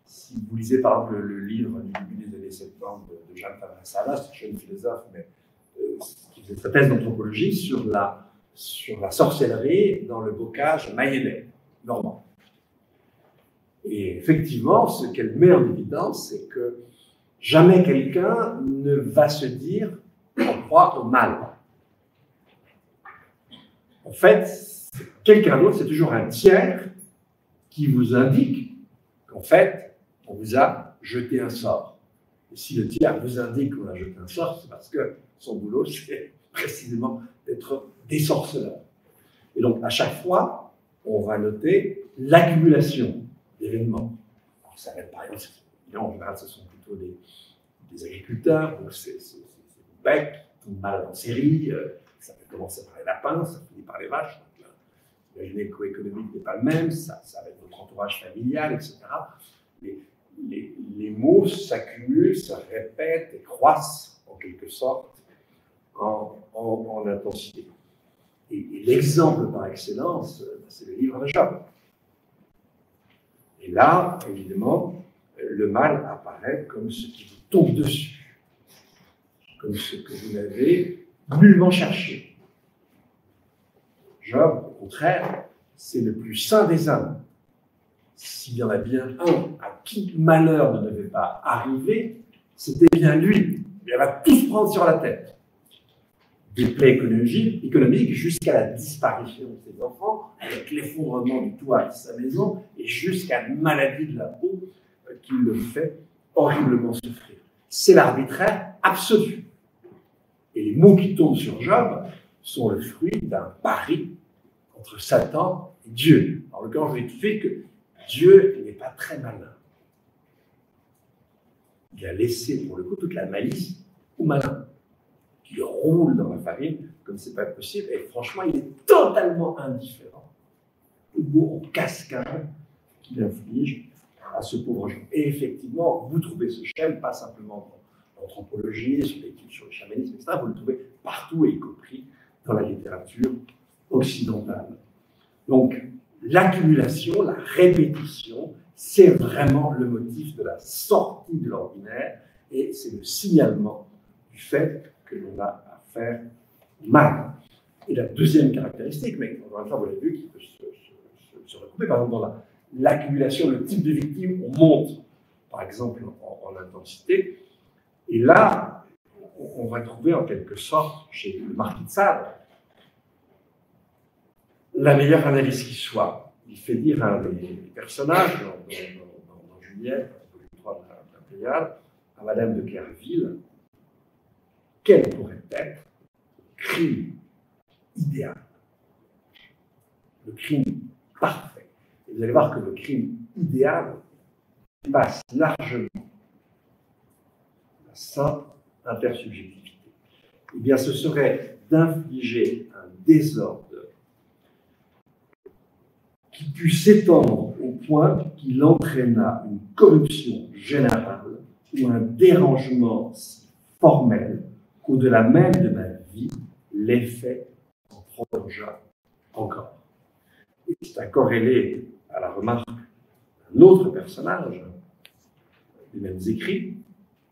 Si vous lisez par exemple le livre du début des années 70 de Jean Salas, jeune philosophe, mais qui faisait sa thèse d'anthropologie sur la sorcellerie dans le bocage mayennais, normand. Et effectivement, ce qu'elle met en évidence, c'est que jamais quelqu'un ne va se dire qu'on croit au mal. En fait, quelqu'un d'autre, c'est toujours un tiers qui vous indique qu'en fait, on vous a jeté un sort. Et si le tiers vous indique qu'on a jeté un sort, c'est parce que son boulot, c'est précisément d'être désorceleur. Et donc, à chaque fois, on va noter l'accumulation d'événements. Ça va être, par exemple, en général, ce sont plutôt des agriculteurs, donc c'est le bec qui tombe mal en série, ça peut commencer par les lapins, ça finit par les vaches. L'imaginez le coût économique n'est pas le même, ça va être votre entourage familial, etc. Les mots s'accumulent, se répètent et croissent en quelque sorte en intensité. Et l'exemple par excellence, c'est le livre de Job. Et là, évidemment, le mal apparaît comme ce qui vous tombe dessus, comme ce que vous n'avez nullement cherché. Job, au contraire, c'est le plus saint des hommes. S'il y en a bien un à qui malheur ne devait pas arriver, c'était bien lui. Il va tous prendre sur la tête. Des plaies économiques jusqu'à la disparition de ses enfants, avec l'effondrement du toit de sa maison, et jusqu'à une maladie de la peau qui le fait horriblement souffrir. C'est l'arbitraire absolu. Et les mots qui tombent sur Job sont le fruit d'un pari entre Satan et Dieu. En l'occurrence, je vais trouver que Dieu n'est pas très malin. Il a laissé, pour le coup, toute la malice au malin, qui roule dans la farine comme c'est pas possible. Et franchement, il est totalement indifférent au mot en cascade qu'il inflige à ce pauvre Job. Et effectivement, vous trouvez ce schème, pas simplement dans l'anthropologie, sur l'étude sur le chamanisme, etc. Vous le trouvez partout, y compris dans la littérature occidentale. Donc, l'accumulation, la répétition, c'est vraiment le motif de la sortie de l'ordinaire et c'est le signalement du fait que l'on a à faire mal. Et la deuxième caractéristique, mais encore une fois, vous l'avez vu, qui peut se recouper, par exemple, dans l'accumulation, le type de victime, on monte, par exemple, en intensité. Et là, on va trouver en quelque sorte, chez le marquis de Sade, la meilleure analyse qui soit. Il fait dire à un des personnages dans Juliette, volume 3 de la Pléiade, à Madame de Clerville, quel pourrait être le crime idéal, le crime parfait. Et vous allez voir que le crime idéal passe largement la sainte intersubjectivité. Eh bien, ce serait d'infliger un désordre qui put s'étendre au point qu'il entraîna une corruption générale ou un dérangement si formel qu'au-delà même de ma vie, l'effet s'en prolongea encore. Et c'est à corréler à la remarque d'un autre personnage des mêmes écrits,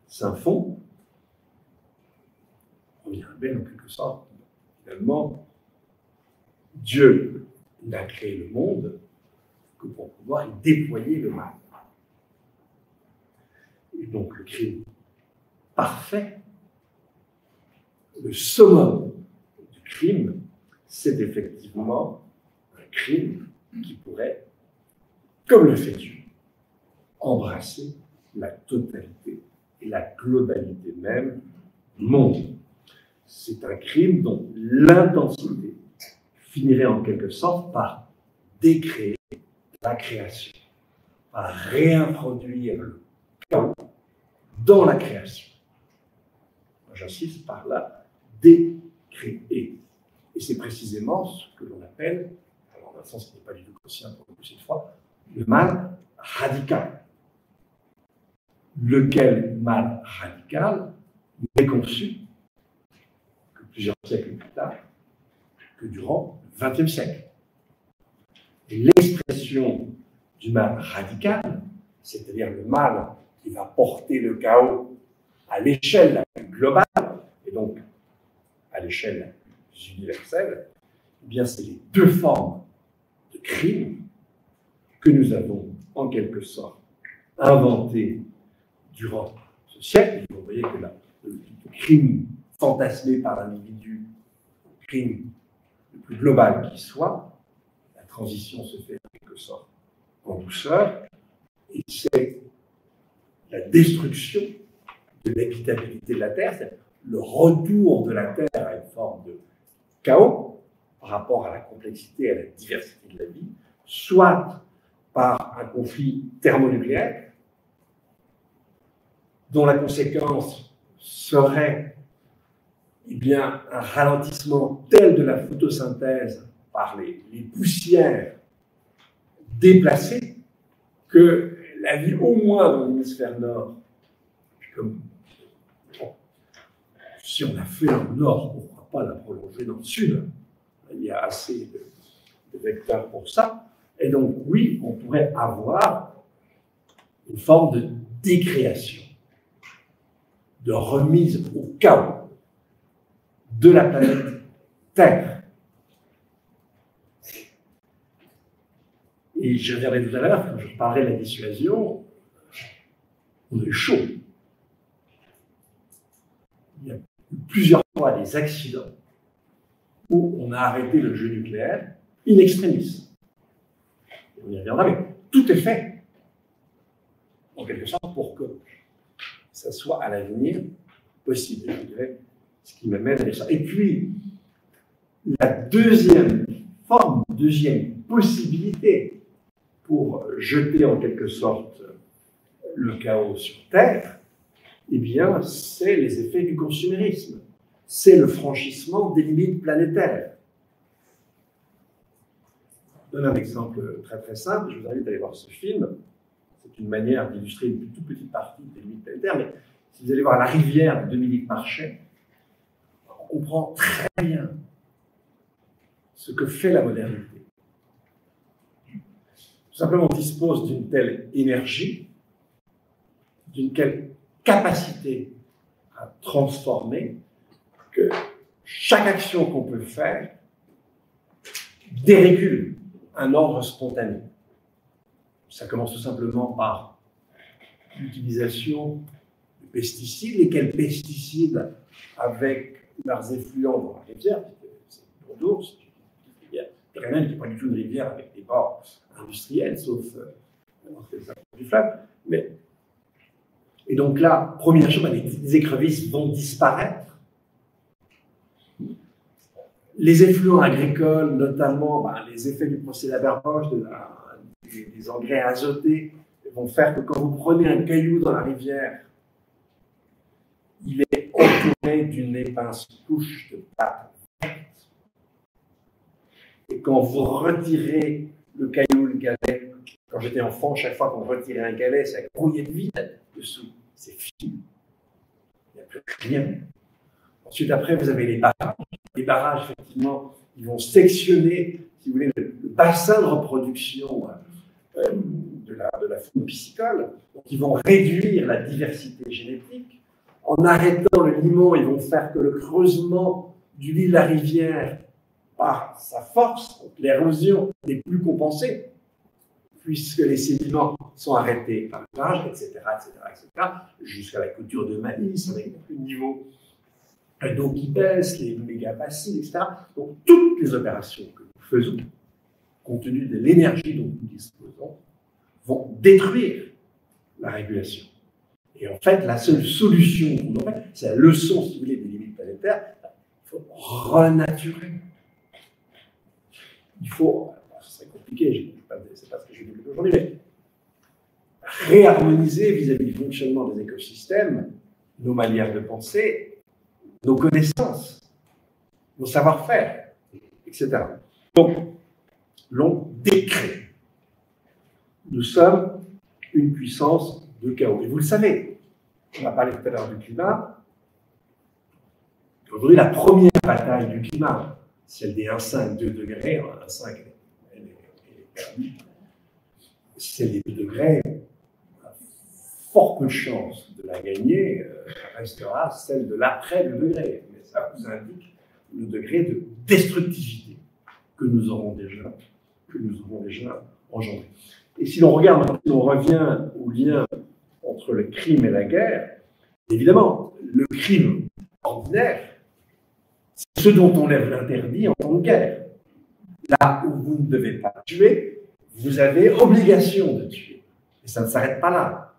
Saint-Fond, on vient bien en quelque sorte, finalement, Dieu n'a créé le monde que pour pouvoir y déployer le mal. Et donc le crime parfait, le summum du crime, c'est effectivement un crime qui pourrait, comme le fait Dieu, embrasser la totalité et la globalité même du monde. C'est un crime dont l'intensité finirait en quelque sorte par décréer la création, par réintroduire le chaos dans la création. J'insiste par là, décréer. Et c'est précisément ce que l'on appelle, alors dans un sens qui n'est pas du tout conscient pour nous cette fois, le mal radical. Lequel mal radical n'est conçu que plusieurs siècles plus tard, que durant le XXe siècle. Et l'expression du mal radical, c'est-à-dire le mal qui va porter le chaos à l'échelle la plus globale, et donc à l'échelle la plus universelle, eh bien c'est les deux formes de crime que nous avons en quelque sorte inventées durant ce siècle. Vous voyez que le crime fantasmé par l'individu, le crime le plus global qui soit, la transition se fait en quelque sorte en douceur, et c'est la destruction de l'habitabilité de la Terre, c'est le retour de la Terre à une forme de chaos par rapport à la complexité et à la diversité de la vie, soit par un conflit thermonucléaire, dont la conséquence serait eh bien, un ralentissement tel de la photosynthèse par les poussières déplacées que la vie, au moins dans l'hémisphère nord, comme bon, si on a fait dans le nord, pourquoi pas la prolonger dans le sud? Il y a assez de vecteurs pour ça. Et donc, oui, on pourrait avoir une forme de décréation, de remise au chaos de la planète Terre. Et je reviendrai tout à l'heure, quand je parlerai de la dissuasion, on est chaud. Il y a eu plusieurs fois des accidents où on a arrêté le jeu nucléaire in extremis. On y reviendra, mais tout est fait, en quelque sorte, pour que ça soit à l'avenir possible. Je dirais ce qui m'amène à ça. Et puis, la deuxième forme, deuxième possibilité pour jeter en quelque sorte le chaos sur Terre, eh bien, c'est les effets du consumérisme. C'est le franchissement des limites planétaires. Je donne un exemple très très simple, je vous invite à aller voir ce film. C'est une manière d'illustrer une toute petite partie des limites planétaires, mais si vous allez voir La rivière de Dominique Marchais, on comprend très bien ce que fait la modernité. Tout simplement, on dispose d'une telle énergie, d'une telle capacité à transformer, que chaque action qu'on peut faire dérégule un ordre spontané. Ça commence tout simplement par l'utilisation de pesticides. Lesquels pesticides, avec leurs effluents dans la rivière, c'est une rivière d'ours, il y a rien qui n'est pas du tout une rivière avec des bords industriels, sauf du fleuve. Mais et donc là, première chose, les écrevisses vont disparaître. Les effluents agricoles, notamment les effets du procédé d'Haber-Bosch, des engrais azotés, vont faire que quand vous prenez un caillou dans la rivière, il est entouré d'une épaisse couche de pâte verte. Et quand vous retirez le caillou, le galet, quand j'étais enfant, chaque fois qu'on retirait un galet, ça grouillait de vide dessous. C'est fini. Il n'y a plus rien. Ensuite, après, vous avez les barrages. Les barrages, effectivement, ils vont sectionner, si vous voulez, le bassin de reproduction de la faune piscicole. Donc, ils vont réduire la diversité génétique. En arrêtant le limon, ils vont faire que le creusement du lit de la rivière, par sa force, l'érosion n'est plus compensée. puisque les sédiments sont arrêtés par le page, etc., jusqu'à la couture de maïs, avec le niveau d'eau qui baisse, les méga-bassines, etc. Donc, toutes les opérations que nous faisons, compte tenu de l'énergie dont nous disposons, vont détruire la régulation. Et en fait, la seule solution qu'on aurait, c'est la leçon, si vous voulez, des limites planétaires. Il faut renaturer. Il faut, ce serait compliqué, c'est pas ce que je vais dire aujourd'hui, mais réharmoniser vis-à-vis du fonctionnement des écosystèmes nos manières de penser, nos connaissances, nos savoir-faire, etc. Donc, l'on décrée. Nous sommes une puissance de chaos. Et vous le savez, on a parlé tout à l'heure du climat. Aujourd'hui, la première bataille du climat, celle des 1,5, 2 degrés, 1,5, elle est perdue. Celle des 2 degrés, on a fort peu de chances de la gagner, restera celle de l'après 2 degrés. Mais ça vous indique le degré de destructivité que nous aurons déjà engendré. Et si l'on regarde, si on revient au lien entre le crime et la guerre, évidemment, le crime ordinaire, c'est ce dont on lève l'interdit en temps de guerre. Là où vous ne devez pas tuer, vous avez obligation de tuer. Et ça ne s'arrête pas là.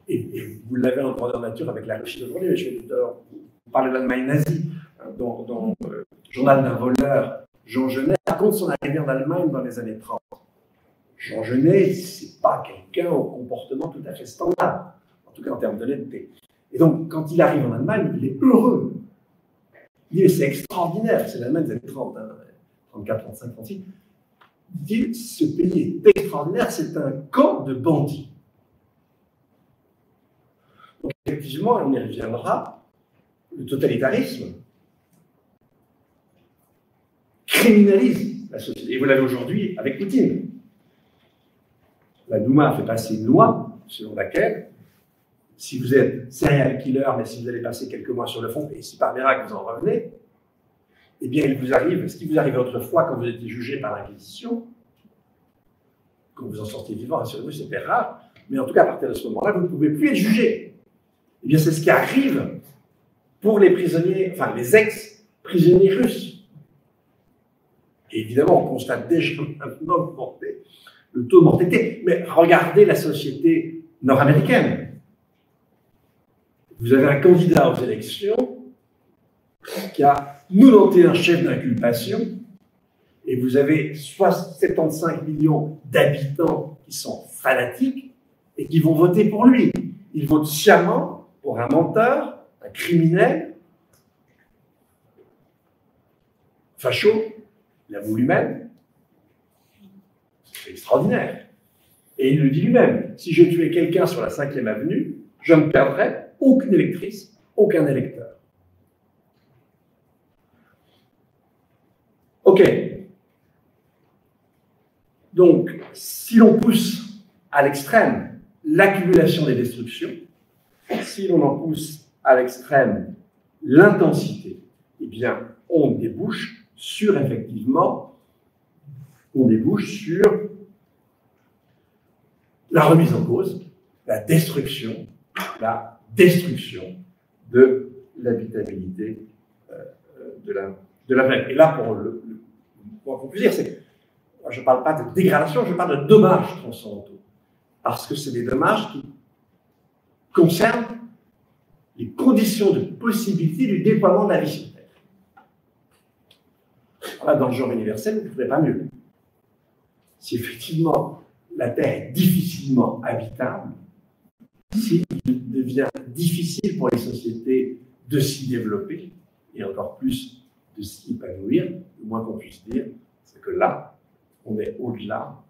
Et vous l'avez en grandeur nature avec la Russie d'aujourd'hui, mais je vais tout à l'heure vous parler de l'Allemagne nazie. Dans le journal d'un voleur, Jean Genet raconte son arrivée en Allemagne dans les années 30. Jean Genet, ce n'est pas quelqu'un au comportement tout à fait standard, en tout cas en termes d'honnêteté. Et donc, quand il arrive en Allemagne, il est heureux. Il dit, c'est extraordinaire, c'est l'Allemagne des années 30, 34, 35, 36. Il dit, ce pays est extraordinaire, c'est un camp de bandits. Donc, effectivement, on y reviendra, le totalitarisme criminalise la société. Et vous l'avez aujourd'hui avec Poutine. La Douma a fait passer une loi selon laquelle, si vous êtes serial killer, mais si vous allez passer quelques mois sur le front, et si par miracle vous en revenez, eh bien, il vous arrive ce qui vous arrivait autrefois quand vous étiez jugé par l'Inquisition, quand vous en sortiez vivant, rassurez-vous, c'était rare, mais en tout cas, à partir de ce moment-là, vous ne pouvez plus être jugé. Eh bien, c'est ce qui arrive pour les prisonniers, enfin, les ex-prisonniers russes. Et évidemment, on constate déjà maintenant le taux de mortalité. Mais regardez la société nord-américaine. Vous avez un candidat aux élections qui a 91 chefs d'inculpation et vous avez 75 millions d'habitants qui sont fanatiques et qui vont voter pour lui. Ils votent sciemment pour un menteur, un criminel, facho, il a voulu même. C'est extraordinaire. Et il le dit lui-même, si je tuais quelqu'un sur la 5e avenue, je ne perdrais aucune électrice, aucun électeur. Ok. Donc, si l'on pousse à l'extrême l'accumulation des destructions, si l'on en pousse à l'extrême l'intensité, eh bien, on débouche sur, effectivement, la remise en cause, la destruction de l'habitabilité de la planète. Et là, pour le point qu'on peut dire, c'est que je ne parle pas de dégradation, je parle de dommages transcendantaux. Parce que c'est des dommages qui concernent les conditions de possibilité du déploiement de la vie sur Terre. Voilà, dans le genre universel, vous ne trouvez pas mieux. Si effectivement la Terre est difficilement habitable, s'il devient difficile pour les sociétés de s'y développer, et encore plus de s'y épanouir, le moins qu'on puisse dire, c'est que là, on est au-delà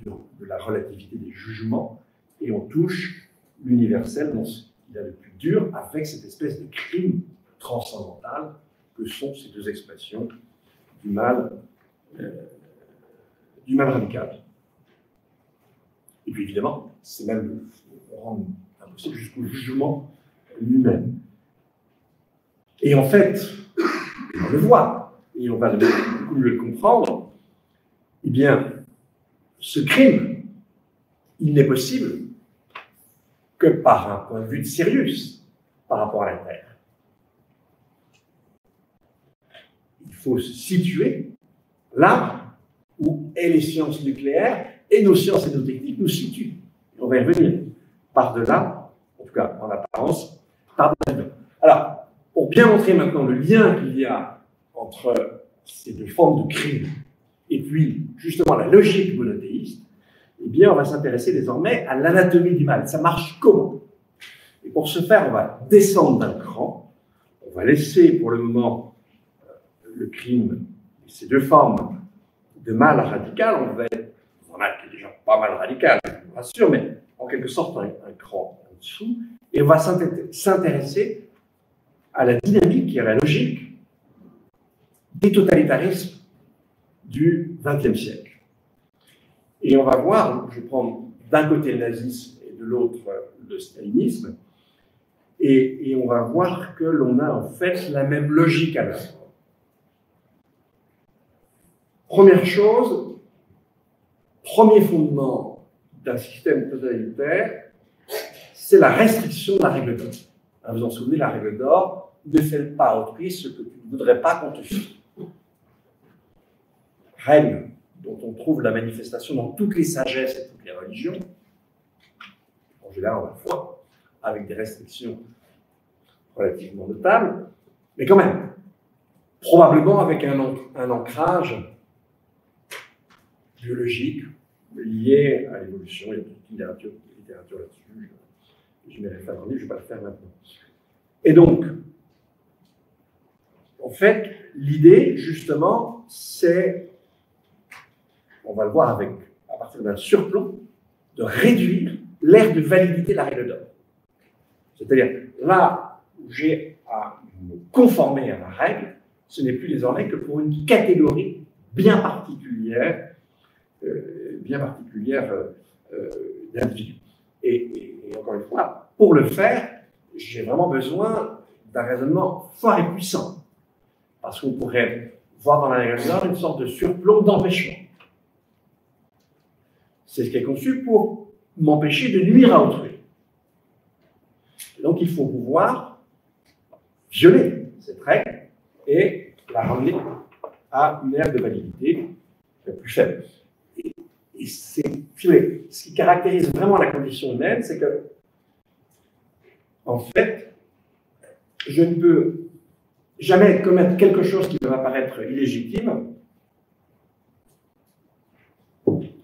de la relativité des jugements, et on touche l'universel dans ce qu'il y a de plus dur, avec cette espèce de crime transcendantal que sont ces deux expressions du mal radical. Et puis évidemment, c'est même rendre impossible jusqu'au jugement lui-même. Et en fait, on le voit, et on va beaucoup mieux le comprendre, eh bien, ce crime il n'est possible que par un point de vue de Sirius par rapport à la Terre. Il faut se situer là où les sciences nucléaires et nos sciences et nos techniques nous situent. On va y revenir. Par-delà, en tout cas en apparence, par-delà. Alors, pour bien montrer maintenant le lien qu'il y a entre ces deux formes de crime et puis justement la logique monothéiste, eh bien, on va s'intéresser désormais à l'anatomie du mal. Ça marche comment? Et pour ce faire, on va descendre d'un cran. On va laisser pour le moment le crime, ces deux formes de mal radical. On va être un mal qui est déjà pas mal radical, je vous rassure, mais en quelque sorte un cran en dessous. Et on va s'intéresser à la dynamique et à la logique des totalitarismes du XXe siècle. Et on va voir, je prends d'un côté le nazisme et de l'autre le stalinisme, et on va voir que l'on a en fait la même logique à l'œuvre. Première chose, premier fondement d'un système totalitaire, c'est la restriction de la règle d'or. Vous en souvenez, la règle d'or, ne fais pas à autrui ce que tu ne voudrais pas qu'on te fasse. Règle dont on trouve la manifestation dans toutes les sagesses et toutes les religions, en général en la foi, avec des restrictions relativement notables, mais quand même, probablement avec un ancrage biologique lié à l'évolution. Il y a toute littérature là-dessus, je m'y réfère en livre, je ne vais pas le faire maintenant. Et donc, en fait, l'idée, justement, c'est, on va le voir à partir d'un surplomb, de réduire l'aire de validité de la règle d'or. C'est-à-dire, là où j'ai à me conformer à la règle, ce n'est plus désormais que pour une catégorie bien particulière d'individus. Et encore une fois, pour le faire, j'ai vraiment besoin d'un raisonnement fort et puissant. Parce qu'on pourrait voir dans la règle d'or une sorte de surplomb d'empêchement. C'est ce qui est conçu pour m'empêcher de nuire à autrui. Et donc il faut pouvoir violer cette règle et la ramener à une aire de validité plus faible. Et c'est, ce qui caractérise vraiment la condition humaine, c'est que, en fait, je ne peux jamais commettre quelque chose qui peut m'apparaître illégitime.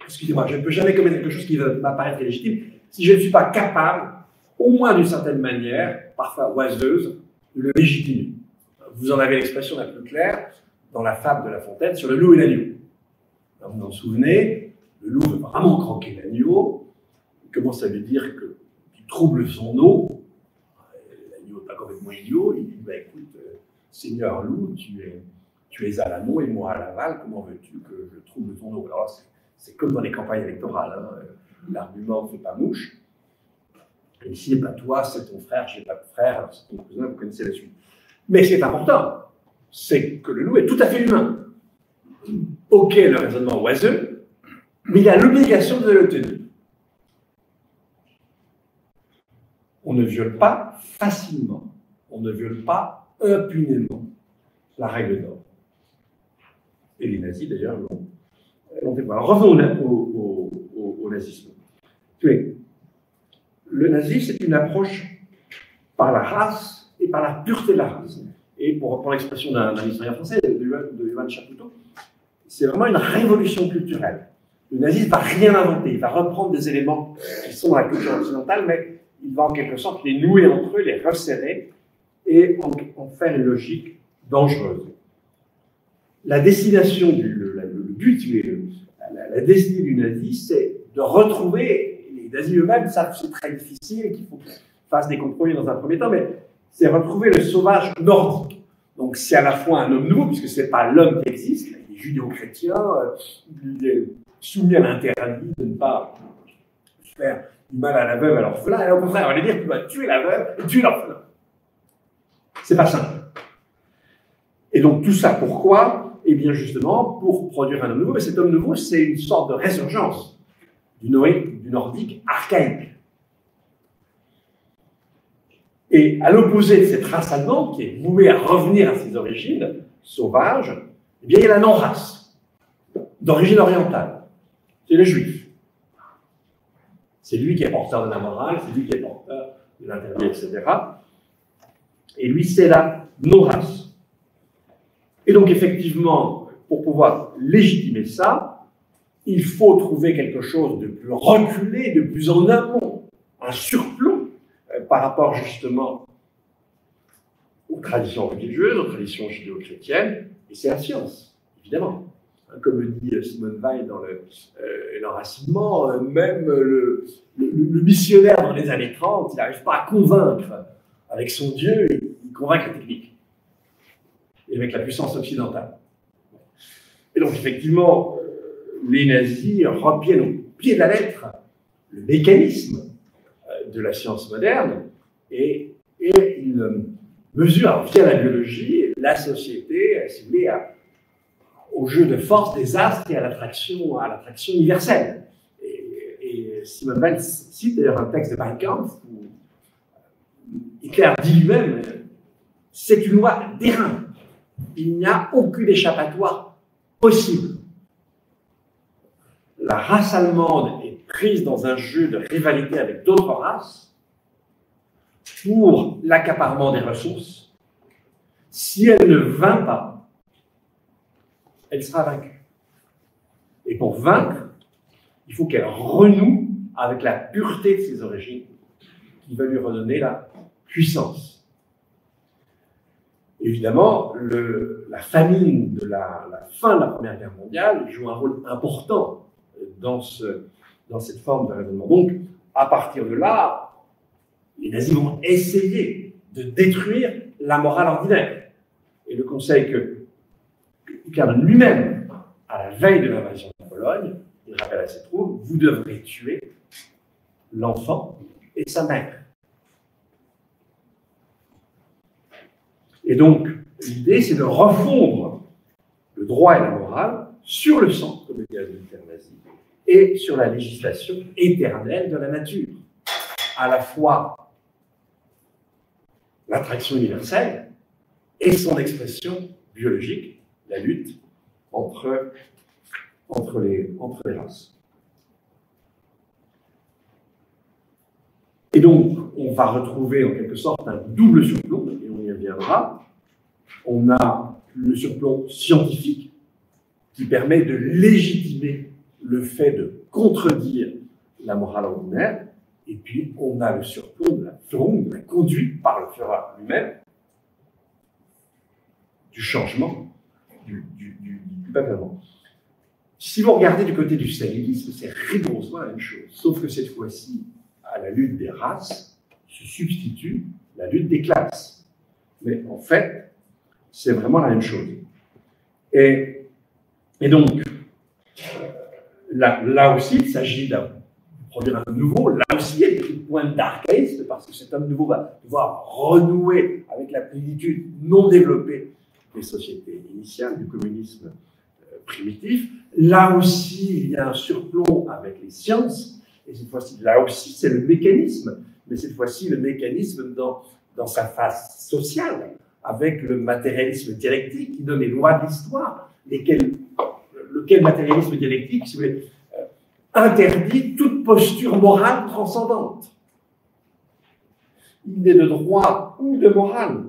Excusez-moi, je ne peux jamais commettre quelque chose qui va m'apparaître illégitime si je ne suis pas capable, au moins d'une certaine manière, parfois oiseuse, de le légitimer. Vous en avez l'expression la plus claire dans la fable de La Fontaine sur le loup et l'agneau. Vous vous en souvenez, le loup veut vraiment croquer l'agneau, il commence à lui dire qu'il trouble son eau. L'agneau n'est pas complètement idiot, il dit bah, écoute, Seigneur loup, tu es à l'amont et moi à l'aval, comment veux-tu que je trouble ton eau? Alors c'est comme dans les campagnes électorales, hein. L'argument ne fait pas mouche. Et ici, c'est pas toi, c'est ton frère, j'ai pas de frère, alors c'est ton cousin, vous connaissez la suite. Mais ce qui est important, c'est que le loup est tout à fait humain. Ok, le raisonnement oiseux, mais il a l'obligation de le tenir. On ne viole pas facilement, on ne viole pas impunément la règle d'or. Et les nazis, d'ailleurs, l'ont fait. Alors, revenons au nazisme. Le nazisme, c'est une approche par la race et par la pureté de la race. Et pour reprendre l'expression d'un historien français, de Johann Chapoutot, c'est vraiment une révolution culturelle. Le nazisme ne va rien inventer, il va reprendre des éléments qui sont dans la culture occidentale, mais il va en quelque sorte les nouer entre eux, les resserrer et en faire une logique dangereuse. La destination, le but, la destinée du nazi, c'est de retrouver, les nazis eux-mêmes savent que c'est très difficile et qu'il faut qu'ils fassent des compromis dans un premier temps, mais c'est retrouver le sauvage nordique. Donc c'est à la fois un homme nouveau, puisque ce n'est pas l'homme qui existe, il est judéo-chrétien, il est soumis à l'interdit de ne pas faire du mal à la veuve, à l'orphelin, et au contraire, on va lui dire tu dois tuer la veuve et tuer l'orphelin. C'est pas simple. Et donc tout ça, pourquoi? Eh bien justement, pour produire un homme nouveau, mais cet homme nouveau, c'est une sorte de résurgence du nordique archaïque. Et à l'opposé de cette race allemande, qui est vouée à revenir à ses origines sauvages, eh bien, il y a la non-race, d'origine orientale. C'est le juif. C'est lui qui est porteur de la morale, c'est lui qui est porteur de l'interdit, etc. Et lui, c'est la non-race. Et donc, effectivement, pour pouvoir légitimer ça, il faut trouver quelque chose de plus reculé, de plus en amont, un surplomb par rapport justement aux traditions religieuses, aux traditions judéo-chrétiennes, et c'est la science, évidemment. Comme dit Simone Weil dans l'enracinement, même le missionnaire dans les années 30, il n'arrive pas à convaincre avec son Dieu, il convainc la technique, et avec la puissance occidentale. Et donc, effectivement, les nazis repiennent au pied de la lettre le mécanisme de la science moderne et ils mesurent via la biologie la société, si vous voulez, au jeu de force des astres et à l'attraction universelle. Et Simone Weil cite d'ailleurs un texte de Mein Kampf où Hitler dit lui-même c'est une loi d'airain. Il n'y a aucune échappatoire possible. La race allemande est prise dans un jeu de rivalité avec d'autres races pour l'accaparement des ressources. Si elle ne vainc pas, elle sera vaincue. Et pour vaincre, il faut qu'elle renoue avec la pureté de ses origines, qui va lui redonner la puissance. Évidemment, la famine de la fin de la Première Guerre mondiale joue un rôle important dans cette forme de raisonnement. Donc, à partir de là, les nazis vont essayer de détruire la morale ordinaire. Et le conseil que Hitler donne lui-même, à la veille de l'invasion de Pologne, il rappelle à ses troupes, vous devrez tuer l'enfant et sa mère. Et donc, l'idée, c'est de refondre le droit et la morale sur le sang, comme le dit Hitler nazi, et sur la législation éternelle de la nature. À la fois l'attraction universelle et son expression biologique, la lutte entre les races. Et donc, on va retrouver en quelque sorte un double surplomb, et on y reviendra. On a le surplomb scientifique qui permet de légitimer le fait de contredire la morale ordinaire, et puis on a le surplomb de la conduite par le Führer lui-même, du changement, du peuple allemand. Si vous regardez du côté du stalinisme, c'est rigoureusement la même chose, sauf que cette fois-ci, à la lutte des races se substitue la lutte des classes. Mais en fait, c'est vraiment la même chose. Et donc, là aussi, il s'agit de produire un homme nouveau. Là aussi, il y a des points d'archaïsme, parce que cet homme nouveau va devoir renouer avec la plénitude non développée des sociétés initiales, du communisme primitif. Là aussi, il y a un surplomb avec les sciences. Et cette fois-ci, là aussi, c'est le mécanisme, mais cette fois-ci, le mécanisme dans sa phase sociale, avec le matérialisme dialectique qui donne les lois de l'histoire, lequel matérialisme dialectique, si vous voulez, interdit toute posture morale transcendante. Il n'est de droit ou de morale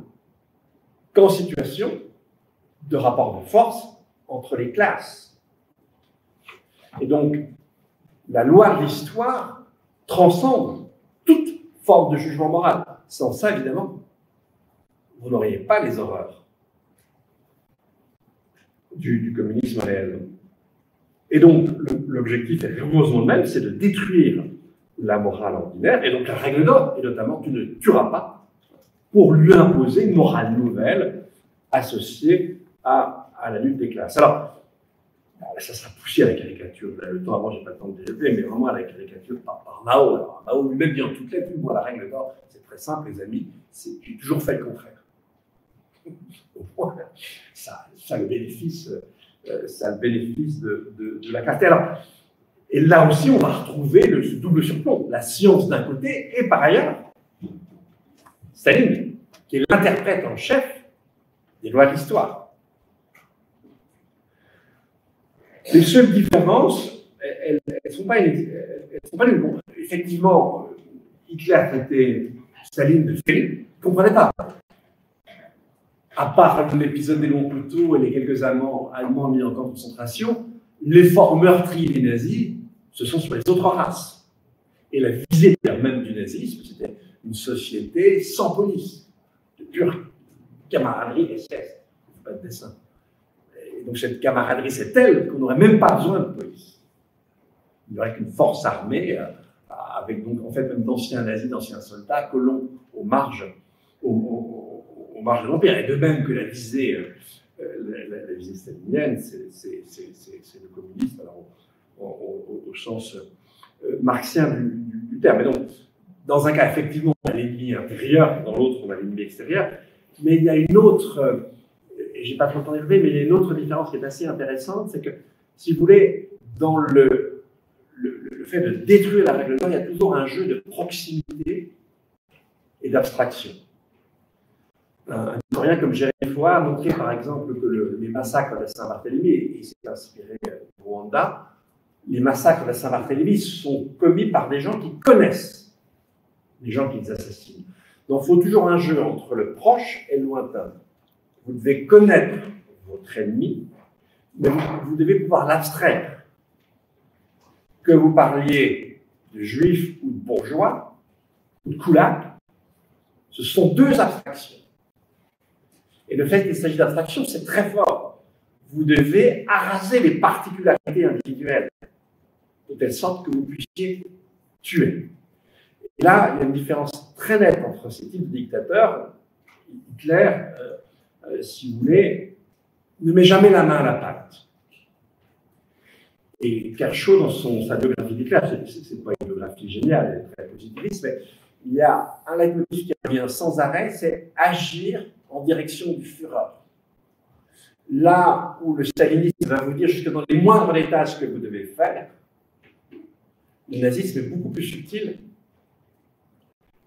qu'en situation de rapport de force entre les classes. Et donc, la loi de l'histoire transcende toute forme de jugement moral. Sans ça, évidemment, vous n'auriez pas les horreurs du communisme réel. Et donc, l'objectif est rigoureusement le même, c'est de détruire la morale ordinaire, et donc la règle d'or, et notamment, tu ne tueras pas, pour lui imposer une morale nouvelle associée à la lutte des classes. Alors, ça sera poussé à la caricature. Le temps avant, je n'ai pas le temps de développer, mais vraiment à la caricature par Mao. Alors, Mao lui-même dit en toutes lettres, moi, la règle d'or, c'est très simple, les amis, j'ai toujours fait le contraire. Ça a le bénéfice de la clarté. Alors, Et là aussi, on va retrouver ce double surplomb, la science d'un côté et par ailleurs, Staline, qui est l'interprète en chef des lois de l'histoire. Les seules différences, elles ne sont pas bon, effectivement, Hitler traitait Staline de félin, il ne comprenait pas. À part l'épisode des longs couteaux et les quelques Allemands mis en camp de concentration, l'effort meurtrier des nazis, ce sont sur les autres races. Et la visée même du nazisme, c'était une société sans police, de pure camaraderie SS, pas de dessin. Et donc cette camaraderie, c'est telle qu'on n'aurait même pas besoin de police. Il n'y aurait qu'une force armée, avec donc en fait même d'anciens nazis, d'anciens soldats, colons aux marges de l'Empire. Et de même que la visée stalinienne, c'est le communisme, alors, au sens marxien du terme. Et donc, dans un cas, effectivement, on a l'ennemi intérieur, dans l'autre, on a l'ennemi extérieur, mais il y a une autre, et je n'ai pas trop le temps d'élever, mais il y a une autre différence qui est assez intéressante, c'est que, si vous voulez, dans le fait de détruire la règle d'or, il y a toujours un jeu de proximité et d'abstraction. Un historien comme Jérémy Foy a montré, par exemple, que les massacres de Saint-Barthélemy, et il s'est inspiré du Rwanda, les massacres de Saint-Barthélemy sont commis par des gens qui connaissent les gens qu'ils assassinent. Donc, il faut toujours un jeu entre le proche et le lointain. Vous devez connaître votre ennemi, mais vous devez pouvoir l'abstraire. Que vous parliez de juif ou de bourgeois, ou de kulak, ce sont deux abstractions. Et le fait qu'il s'agit d'abstraction, c'est très fort. Vous devez araser les particularités individuelles, de telle sorte que vous puissiez tuer. Et là, il y a une différence très nette entre ces types de dictateurs. Hitler, si vous voulez, ne met jamais la main à la pâte. Et Kershaw, dans sa biographie d'Hitler, c'est pas une biographie géniale, elle est très positiviste, mais il y a un leitmotiv qui revient sans arrêt, c'est agir en direction du Führer. Là où le stalinisme va vous dire jusque dans les moindres détails ce que vous devez faire, le nazisme est beaucoup plus subtil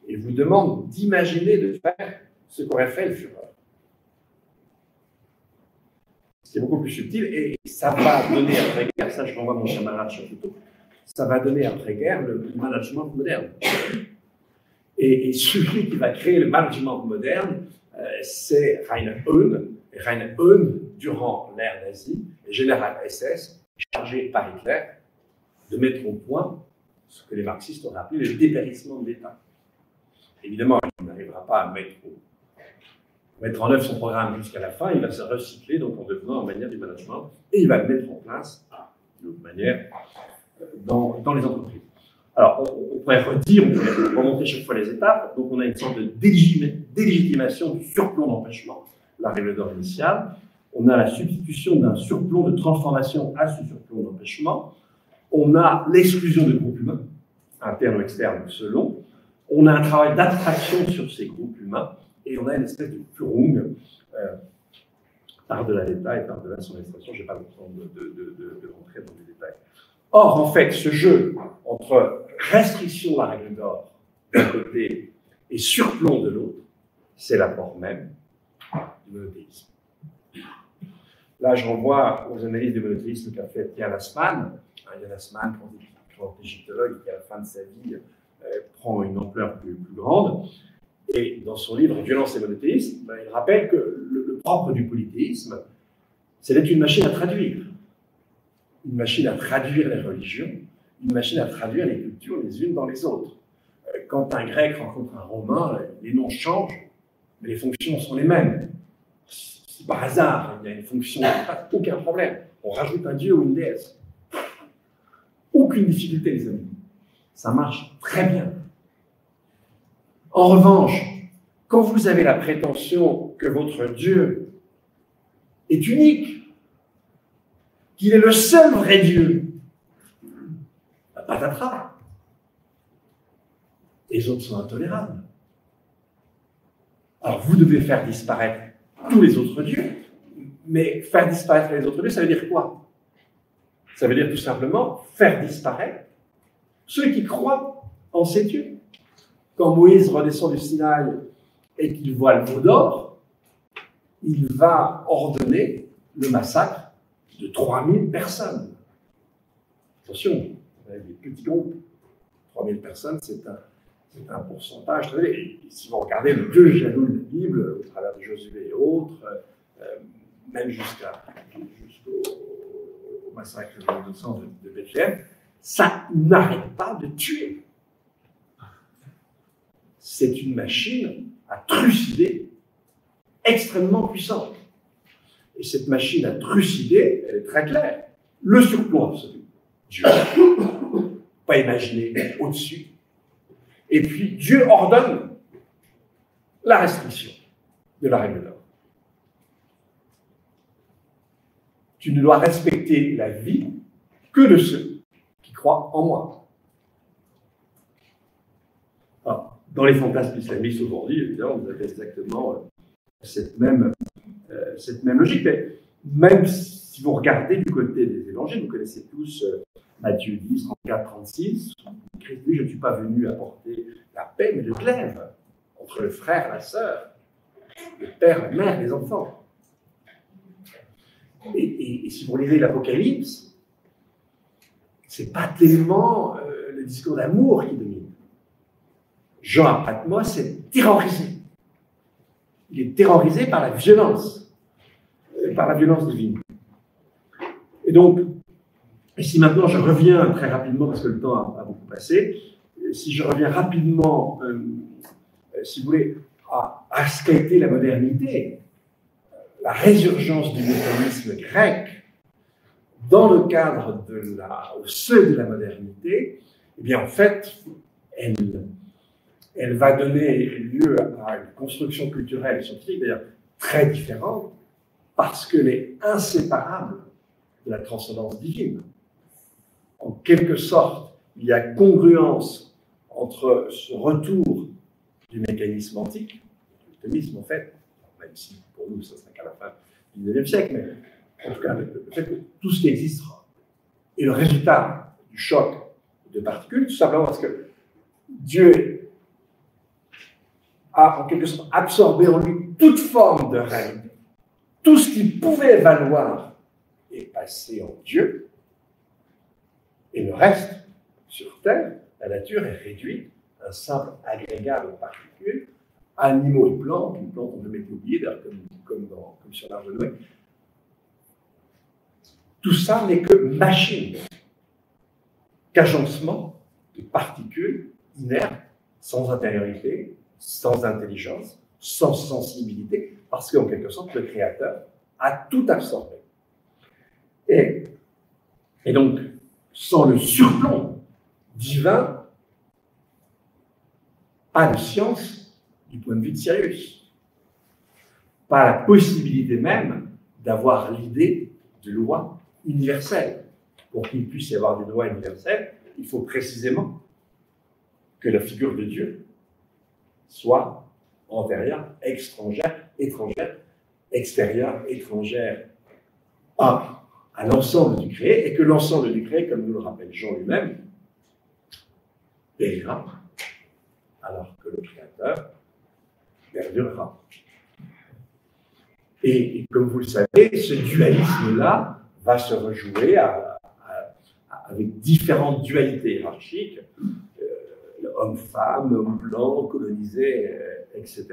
et vous demande d'imaginer de faire ce qu'aurait fait le Führer. C'est beaucoup plus subtil et ça va donner après-guerre, ça je renvoie mon camarade Chaputo, ça va donner après-guerre le management moderne. Et celui qui va créer le management moderne, c'est Rainer Höhn. Et Rainer Höhn, durant l'ère nazie, est général SS, chargé par Hitler de mettre au point ce que les marxistes auraient appelé le dépérissement de l'État. Évidemment, il n'arrivera pas à mettre en œuvre son programme jusqu'à la fin, il va se recycler donc en devenant en manière du management, et il va le mettre en place d'une manière dans les entreprises. Alors, on pourrait redire, on pourrait remonter chaque fois les étapes. Donc, on a une sorte de délégitimation du surplomb d'empêchement, la règle d'or initiale. On a la substitution d'un surplomb de transformation à ce surplomb d'empêchement. On a l'exclusion de groupes humains, internes ou externes selon. On a un travail d'abstraction sur ces groupes humains. Et on a une espèce de Führung par-delà l'État et par-delà son administration. Je n'ai pas le temps de rentrer dans les détails. Or, en fait, ce jeu entre restriction de la règle d'or d'un côté et surplomb de l'autre, c'est l'apport même du monothéisme. Là, je renvoie aux analyses du monothéisme qu'a fait Yann Assmann. Yann Assmann, grand égyptologue qui, à la fin de sa vie, prend une ampleur plus grande. Et dans son livre « Violence et monothéisme », il rappelle que le propre du polythéisme, c'est d'être une machine à traduire. Une machine à traduire les religions, une machine à traduire les cultures les unes dans les autres. Quand un grec rencontre un romain, les noms changent, mais les fonctions sont les mêmes. C'est par hasard, il y a une fonction, pas aucun problème. On rajoute un dieu ou une déesse. Aucune difficulté, les amis. Ça marche très bien. En revanche, quand vous avez la prétention que votre Dieu est unique, qu'il est le seul vrai Dieu, patatras. Les autres sont intolérables. Alors vous devez faire disparaître tous les autres dieux, mais faire disparaître les autres dieux, ça veut dire quoi? Ça veut dire tout simplement faire disparaître ceux qui croient en ces dieux. Quand Moïse redescend du Sinaï et qu'il voit le veau d'or, il va ordonner le massacre de 3000 personnes. Attention, des petits groupes. 3000 personnes, c'est un pourcentage. Et si vous regardez le Dieu jaloux de la Bible, au travers de Josué et autres, même jusqu'au massacre de Bethléem, ça n'arrête pas de tuer. C'est une machine à trucider extrêmement puissante. Et cette machine à trucider, elle est très claire. Le surplomb absolu. Dieu, pas imaginer au-dessus. Et puis Dieu ordonne la restriction de la règle d'or. Tu ne dois respecter la vie que de ceux qui croient en moi. Alors, dans les fantasmes islamistes aujourd'hui, évidemment, vous avez exactement cette même logique. Mais même si vous regardez du côté des évangiles, vous connaissez tous Matthieu 10, 34, 36, Christ dit, je ne suis pas venu apporter la paix, mais le glaive entre le frère et la sœur, le père, la mère, les enfants. Et si vous lisez l'Apocalypse, c'est pas tellement le discours d'amour qui domine. Jean à Patmos est terrorisé. Il est terrorisé par la violence divine. Et donc, et si maintenant je reviens très rapidement, parce que le temps a beaucoup passé, si je reviens rapidement, si vous voulez, à ce qu'a été la modernité, la résurgence du mécanisme grec dans le cadre au seuil de la modernité, eh bien en fait, elle va donner lieu à une construction culturelle et scientifique d'ailleurs très différente, parce qu'elle est inséparable de la transcendance divine. En quelque sorte, il y a congruence entre ce retour du mécanisme antique, l'atomisme en fait, même si pour nous ça sera qu'à la fin du XIXe siècle, mais en tout cas le fait que tout ce qui existera est le résultat du choc de particules, tout simplement parce que Dieu a en quelque sorte absorbé en lui toute forme de règne. Tout ce qui pouvait valoir est passé en Dieu, et le reste, sur Terre, la nature est réduite à un simple agrégat de particules, animaux et plantes. Les plantes, on ne peut oublier, d'ailleurs, comme sur l'Arche de Noé. Tout ça n'est que machine, qu'agencement de particules inertes, sans intériorité, sans intelligence, sans sensibilité, parce qu'en quelque sorte, le Créateur a tout absorbé. Et donc, sans le surplomb divin, pas de science du point de vue de Sirius, pas la possibilité même d'avoir l'idée de loi universelle. Pour qu'il puisse y avoir des lois universelles, il faut précisément que la figure de Dieu soit antérieure, étrangère, extérieure, étrangère à l'ensemble du créé, et que l'ensemble du créé, comme nous le rappelle Jean lui-même, périra, alors que le Créateur perdurera. Et comme vous le savez, ce dualisme-là va se rejouer avec différentes dualités hiérarchiques, homme-femme, homme-blanc, colonisé, etc.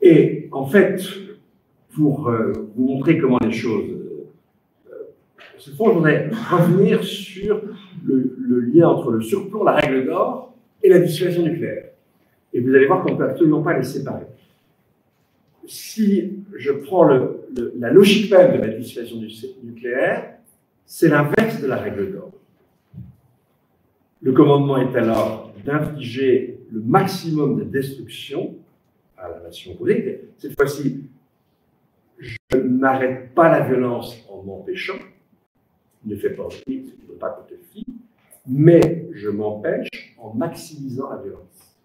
Et en fait, pour vous montrer comment les choses se font, je voudrais revenir sur le lien entre le surplomb, la règle d'or, et la dissuasion nucléaire. Et vous allez voir qu'on ne peut absolument pas les séparer. Si je prends la logique même de la dissuasion nucléaire, c'est l'inverse de la règle d'or. Le commandement est alors d'infliger le maximum de destruction à la nation opposée. Cette fois-ci, je n'arrête pas la violence en m'empêchant, ne fais pas aussi, ce qui ne veut pas que te fie, mais je m'empêche en maximisant la violence.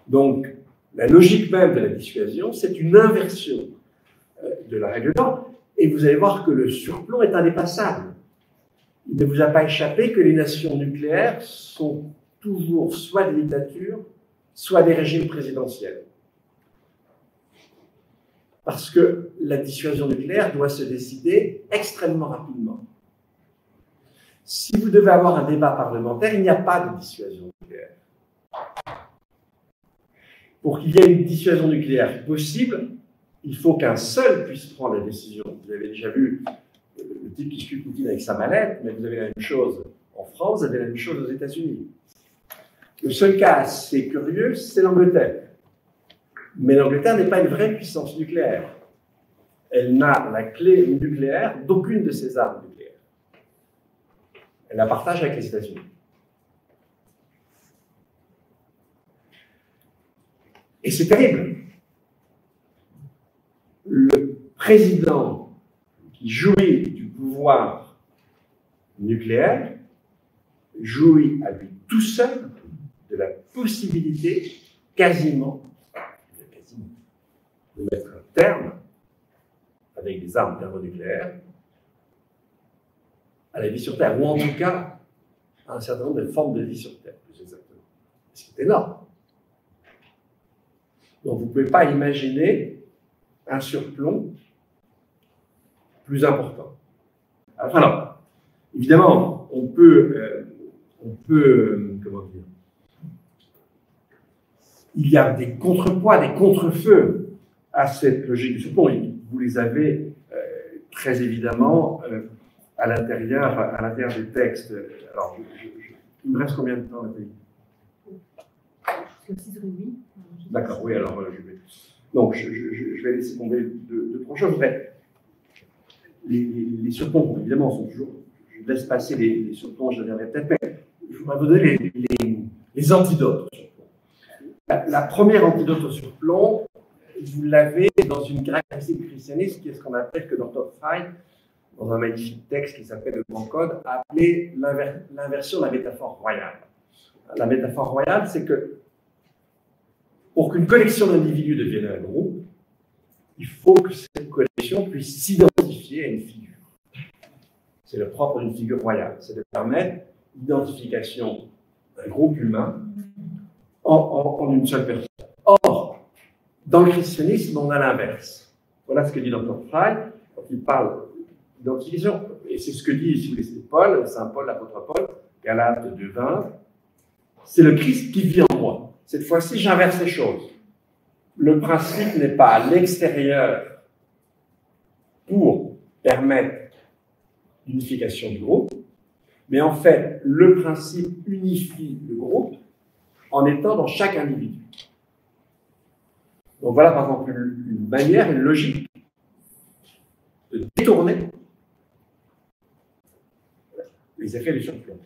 Donc, la logique même de la dissuasion, c'est une inversion de la règle d'or Et vous allez voir que le surplomb est indépassable. Il ne vous a pas échappé que les nations nucléaires sont toujours soit des dictatures, soit des régimes présidentiels. Parce que la dissuasion nucléaire doit se décider extrêmement rapidement. Si vous devez avoir un débat parlementaire, il n'y a pas de dissuasion nucléaire. Pour qu'il y ait une dissuasion nucléaire possible, il faut qu'un seul puisse prendre la décision. Vous avez déjà vu le type qui suit Poutine avec sa mallette, mais vous avez la même chose en France, vous avez la même chose aux États-Unis. Le seul cas assez curieux, c'est l'Angleterre. Mais l'Angleterre n'est pas une vraie puissance nucléaire. Elle n'a la clé nucléaire d'aucune de ses armes nucléaires. Elle la partage avec les États-Unis. Et c'est terrible. Le président qui jouit du pouvoir nucléaire jouit à lui tout seul de la possibilité quasiment de mettre un terme avec des armes thermonucléaires à la vie sur Terre, ou en tout cas à un certain nombre de formes de vie sur Terre, plus exactement. Ce qui est énorme. Donc vous ne pouvez pas imaginer un surplomb plus important. Alors, évidemment, on peut comment dire, il y a des contrepoids, des contrefeux à cette logique du surplomb. Vous les avez très évidemment à l'intérieur des textes. Alors, il me reste combien de temps, Nathalie? D'accord, oui, alors je vais. Donc, je vais laisser tomber deux, trois choses. Les surplombs, évidemment, sont toujours. Je laisse passer les surplombs, je reviendrai peut-être, mais je voudrais vous donner les antidotes au surplomb. La première antidote au surplomb, vous l'avez dans une caractéristique christianiste qui est ce qu'on appelle, que Dr. Frey, dans un magnifique texte qui s'appelle Le Grand Code, a appelé l'inversion de la métaphore royale. La métaphore royale, c'est que pour qu'une collection d'individus devienne un groupe, il faut que cette collection puisse s'identifier à une figure. C'est le propre d'une figure royale, c'est de permettre l'identification d'un groupe humain en une seule personne. Or, dans le christianisme, on a l'inverse. Voilà ce que dit Dr. Frey quand il parle d'identification, et c'est ce que dit, si vous voulez, Paul, Saint Paul, l'apôtre Paul, Galates 2:20, c'est le Christ qui vit en moi. Cette fois-ci, j'inverse les choses. Le principe n'est pas à l'extérieur pour permettre l'unification du groupe, mais en fait, le principe unifie le groupe en étant dans chaque individu. Donc voilà, par exemple, une manière, une logique de détourner les effets du surplomb.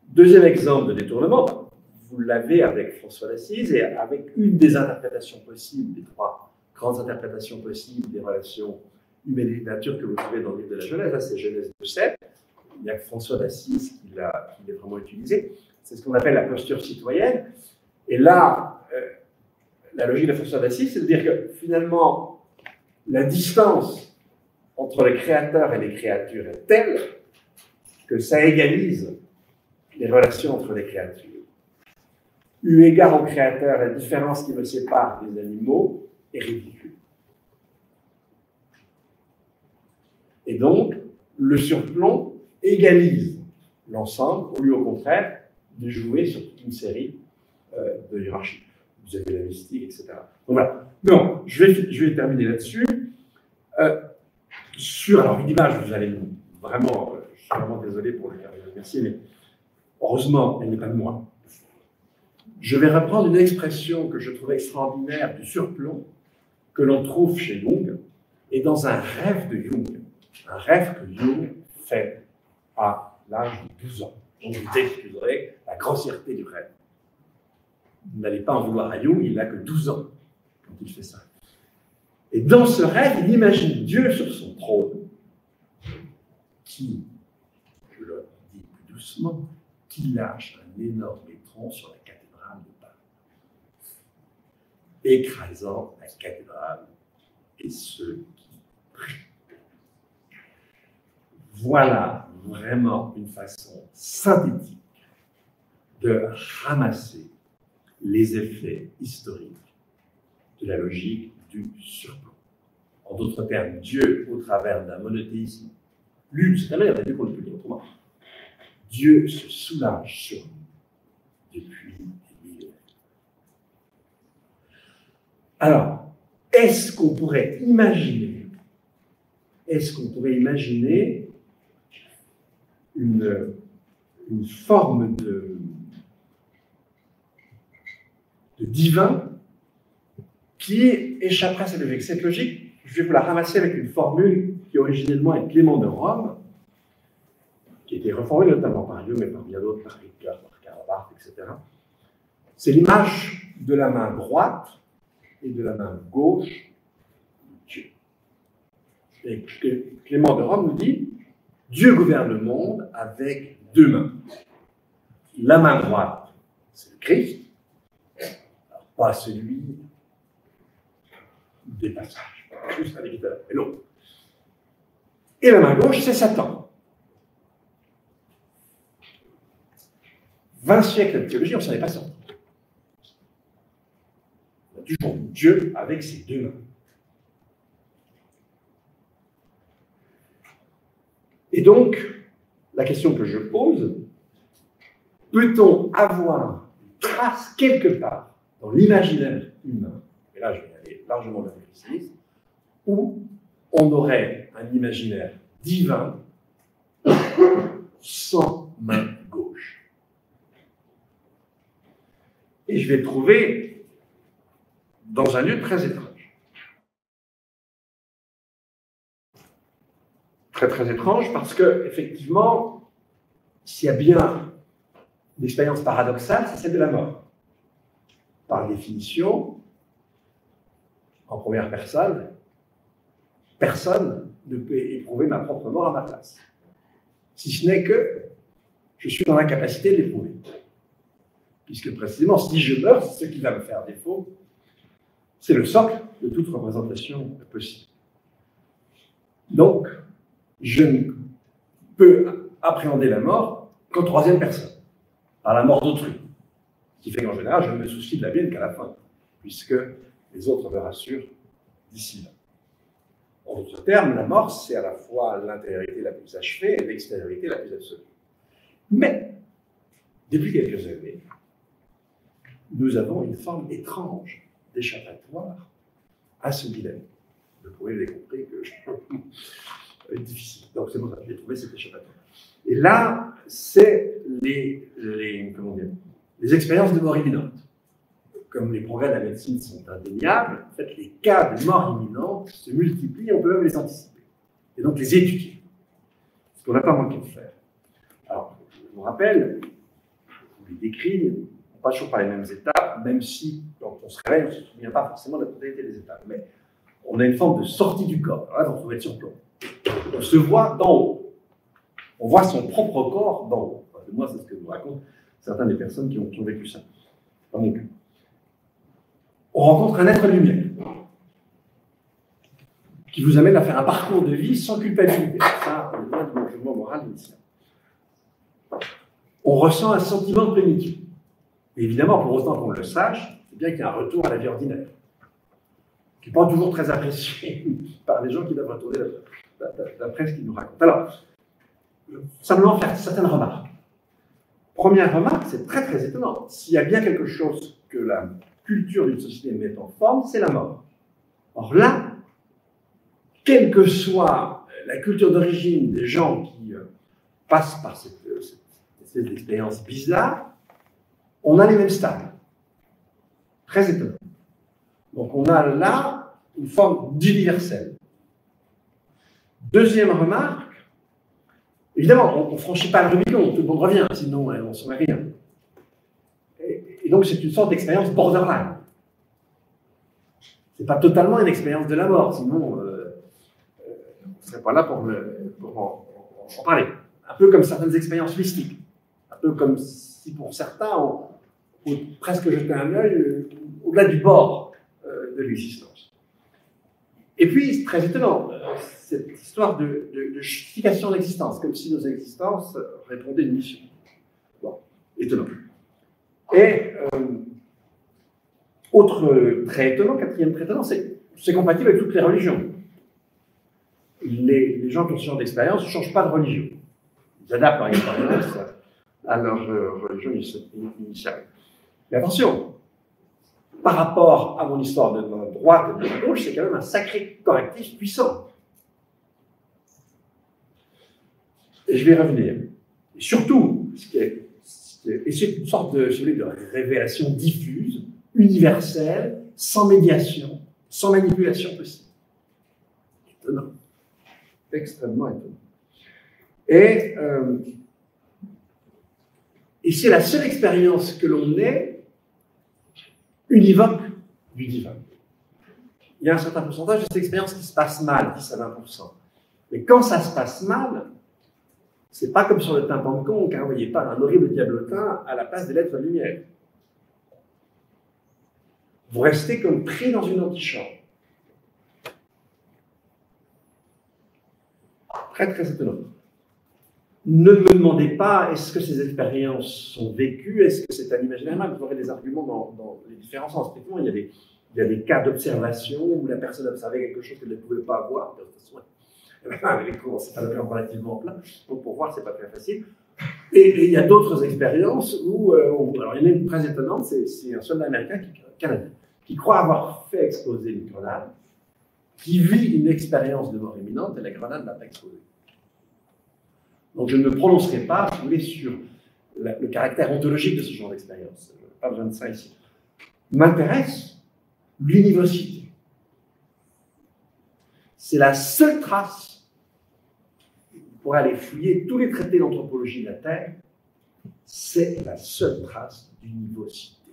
Deuxième exemple de détournement, vous l'avez avec François d'Assise et avec une des interprétations possibles, des trois grandes interprétations possibles des relations humaines et nature que vous trouvez dans le livre de la Genèse. Là, c'est Genèse 2:7. Il n'y a que François d'Assise qui l'a vraiment utilisé. C'est ce qu'on appelle la posture citoyenne. Et là, la logique de François d'Assise, c'est de dire que finalement, la distance entre le créateur et les créatures est telle que ça égalise les relations entre les créatures. Eu égard au créateur, la différence qui me sépare des animaux est ridicule. Et donc, le surplomb égalise l'ensemble, au lieu au contraire de jouer sur toute une série de hiérarchies. Vous avez la mystique, etc. Donc voilà. Non, je vais terminer là-dessus. Alors, une image, vous allez vraiment, je suis vraiment désolé pour le remercier, mais heureusement, elle n'est pas de moi. Je vais reprendre une expression que je trouve extraordinaire du surplomb que l'on trouve chez Jung et dans un rêve de Jung. Un rêve que Jung fait à l'âge de 12 ans. Donc vous excuserez la grossièreté du rêve. Vous n'allez pas en vouloir à Jung, il n'a que 12 ans quand il fait ça. Et dans ce rêve, il imagine Dieu sur son trône qui, je le dis plus doucement, qui lâche un énorme étron sur la cathédrale de Paris, écrasant la cathédrale et ceux qui prient. voilà vraiment une façon synthétique de ramasser les effets historiques de la logique du surplomb. En d'autres termes, Dieu, au travers d'un monothéisme, lu, c'est d'ailleurs, on a vu qu'on ne peut dire autrement, Dieu se soulage sur nous depuis des millénaires. Alors, est-ce qu'on pourrait imaginer une forme de divin qui échapperait à cette logique? Cette logique, je vais vous la ramasser avec une formule qui originellement est Clément de Rome, qui a été reformulée notamment par Hume et par bien d'autres, par Ricoeur, par Karl Barth, etc. C'est l'image de la main droite et de la main gauche de Dieu. Et Clément de Rome nous dit, Dieu gouverne le monde avec deux mains. La main droite, c'est le Christ, alors pas celui des passages, juste un équivalent, mais l'autre. Et la main gauche, c'est Satan. 20 siècles de théologie, on ne s'en est pas sorti. On a toujours Dieu avec ses deux mains. Et donc, la question que je pose, peut-on avoir une trace quelque part dans l'imaginaire humain, et là je vais aller largement vers le christianisme, où on aurait un imaginaire divin sans main gauche? Et je vais le trouver dans un lieu très étrange. Très très étrange parce que, effectivement, s'il y a bien une expérience paradoxale, c'est celle de la mort. Par définition, en première personne, personne ne peut éprouver ma propre mort à ma place. Si ce n'est que je suis dans l'incapacité de l'éprouver. Puisque précisément, si je meurs, ce qui va me faire défaut, c'est le socle de toute représentation possible. Donc, je ne peux appréhender la mort qu'en troisième personne, par la mort d'autrui. Ce qui fait qu'en général, je ne me soucie de la mienne qu'à la fin, puisque les autres me rassurent d'ici là. En d'autres termes, la mort, c'est à la fois l'intériorité la plus achevée et l'extériorité la plus absolue. Mais, depuis quelques années, nous avons une forme étrange d'échappatoire à ce dilemme. Vous pouvez compris que c'est difficile. Donc c'est pour ça que j'ai trouvé cet échappatoire. Et là, c'est les expériences de mort imminente. Comme les progrès de la médecine sont indéniables, en fait, les cas de mort imminente se multiplient, on peut même les anticiper. Et donc les étudier. Ce qu'on n'a pas manqué de faire. Alors, je vous rappelle, je vous les décris, on ne passe toujours par les mêmes étapes, même si, quand on se réveille, on ne se souvient pas forcément de la totalité des étapes. Mais on a une forme de sortie du corps. Alors là, vous trouvez sur plomb. On se voit d'en haut. On voit son propre corps d'en haut. Enfin, moi, c'est ce que vous racontent certaines des personnes qui ont vécu ça. Dans mon cas. On rencontre un être lumière qui vous amène à faire un parcours de vie sans culpabilité. Ça, on est loin du jugement moral initial. On ressent un sentiment de plénitude. Et évidemment, pour autant qu'on le sache, c'est bien qu'il y a un retour à la vie ordinaire, qui n'est pas toujours très apprécié par les gens qui doivent retourner d'après ce qu'ils nous racontent. Alors, simplement faire certaines remarques. Première remarque, c'est très très étonnant. S'il y a bien quelque chose que la culture d'une société met en forme, c'est la mort. Or là, quelle que soit la culture d'origine des gens qui passent par cette espèce d'expérience bizarre, on a les mêmes stades. Très étonnant. Donc on a là une forme d'universel. Deuxième remarque, évidemment, on ne franchit pas le Rubicon, tout le monde revient, sinon on ne saurait rien. Et donc c'est une sorte d'expérience borderline. Ce n'est pas totalement une expérience de la mort, sinon on ne serait pas là pour en parler. Un peu comme certaines expériences mystiques. Un peu comme si pour certains, on peut presque jeter un œil au-delà du bord de l'existence. Et puis, c'est très étonnant, cette histoire de justification de l'existence, comme si nos existences répondaient à une mission. Bon, étonnant. Et autre trait étonnant, quatrième trait étonnant, c'est compatible avec toutes les religions. Les gens qui ont ce genre d'expérience ne changent pas de religion. Ils adaptent leur expérience à leur religion initiale. Mais attention, par rapport à mon histoire de ma droite et de ma gauche, c'est quand même un sacré correctif puissant. Et je vais y revenir. Et surtout, et c'est une sorte de révélation diffuse, universelle, sans médiation, sans manipulation possible. Étonnant. Extrêmement étonnant. Et c'est la seule expérience que l'on ait univoque du divin. Il y a un certain pourcentage de cette expérience qui se passe mal, 10 à 20%. Mais quand ça se passe mal, c'est pas comme sur le tympan de Conque, hein, vous voyez pas un horrible diablotin à la place des lettres de lumière. Vous restez comme pris dans une antichambre. Très, très étonnant. Ne me demandez pas, est-ce que ces expériences sont vécues, est-ce que c'est un imaginaire même? Vous aurez des arguments dans les différents sens. Effectivement, il y a des cas d'observation où la personne observait quelque chose qu'elle ne pouvait pas voir. De toute façon, avec les cours, c'est un cas relativement plein, donc pour voir, c'est pas très facile. Et il y a d'autres expériences où, alors il y en a une très étonnante, c'est un soldat américain canadien qui croit avoir fait exploser une grenade, qui vit une expérience de mort imminente et la grenade n'a pas explosé. Donc je ne me prononcerai pas, si vous voulez, sur le caractère ontologique de ce genre d'expérience. Pas besoin de ça ici. M'intéresse l'univocité. C'est la seule trace, vous pourrez aller fouiller tous les traités d'anthropologie de la Terre, c'est la seule trace d'univocité.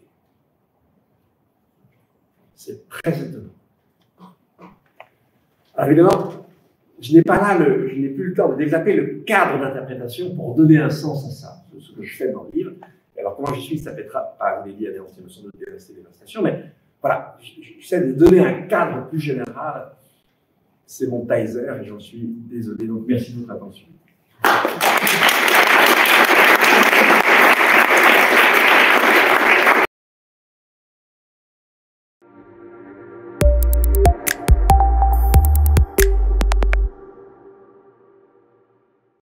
C'est très étonnant. Alors évidemment, je n'ai plus le temps de développer le cadre d'interprétation pour donner un sens à ça, ce que je fais dans le livre. Et alors comment j'y suis, ça peut-être pas dédié à des notions de dévastation, mais voilà, j'essaie de donner un cadre plus général. C'est mon Taser et j'en suis désolé, donc merci de votre attention.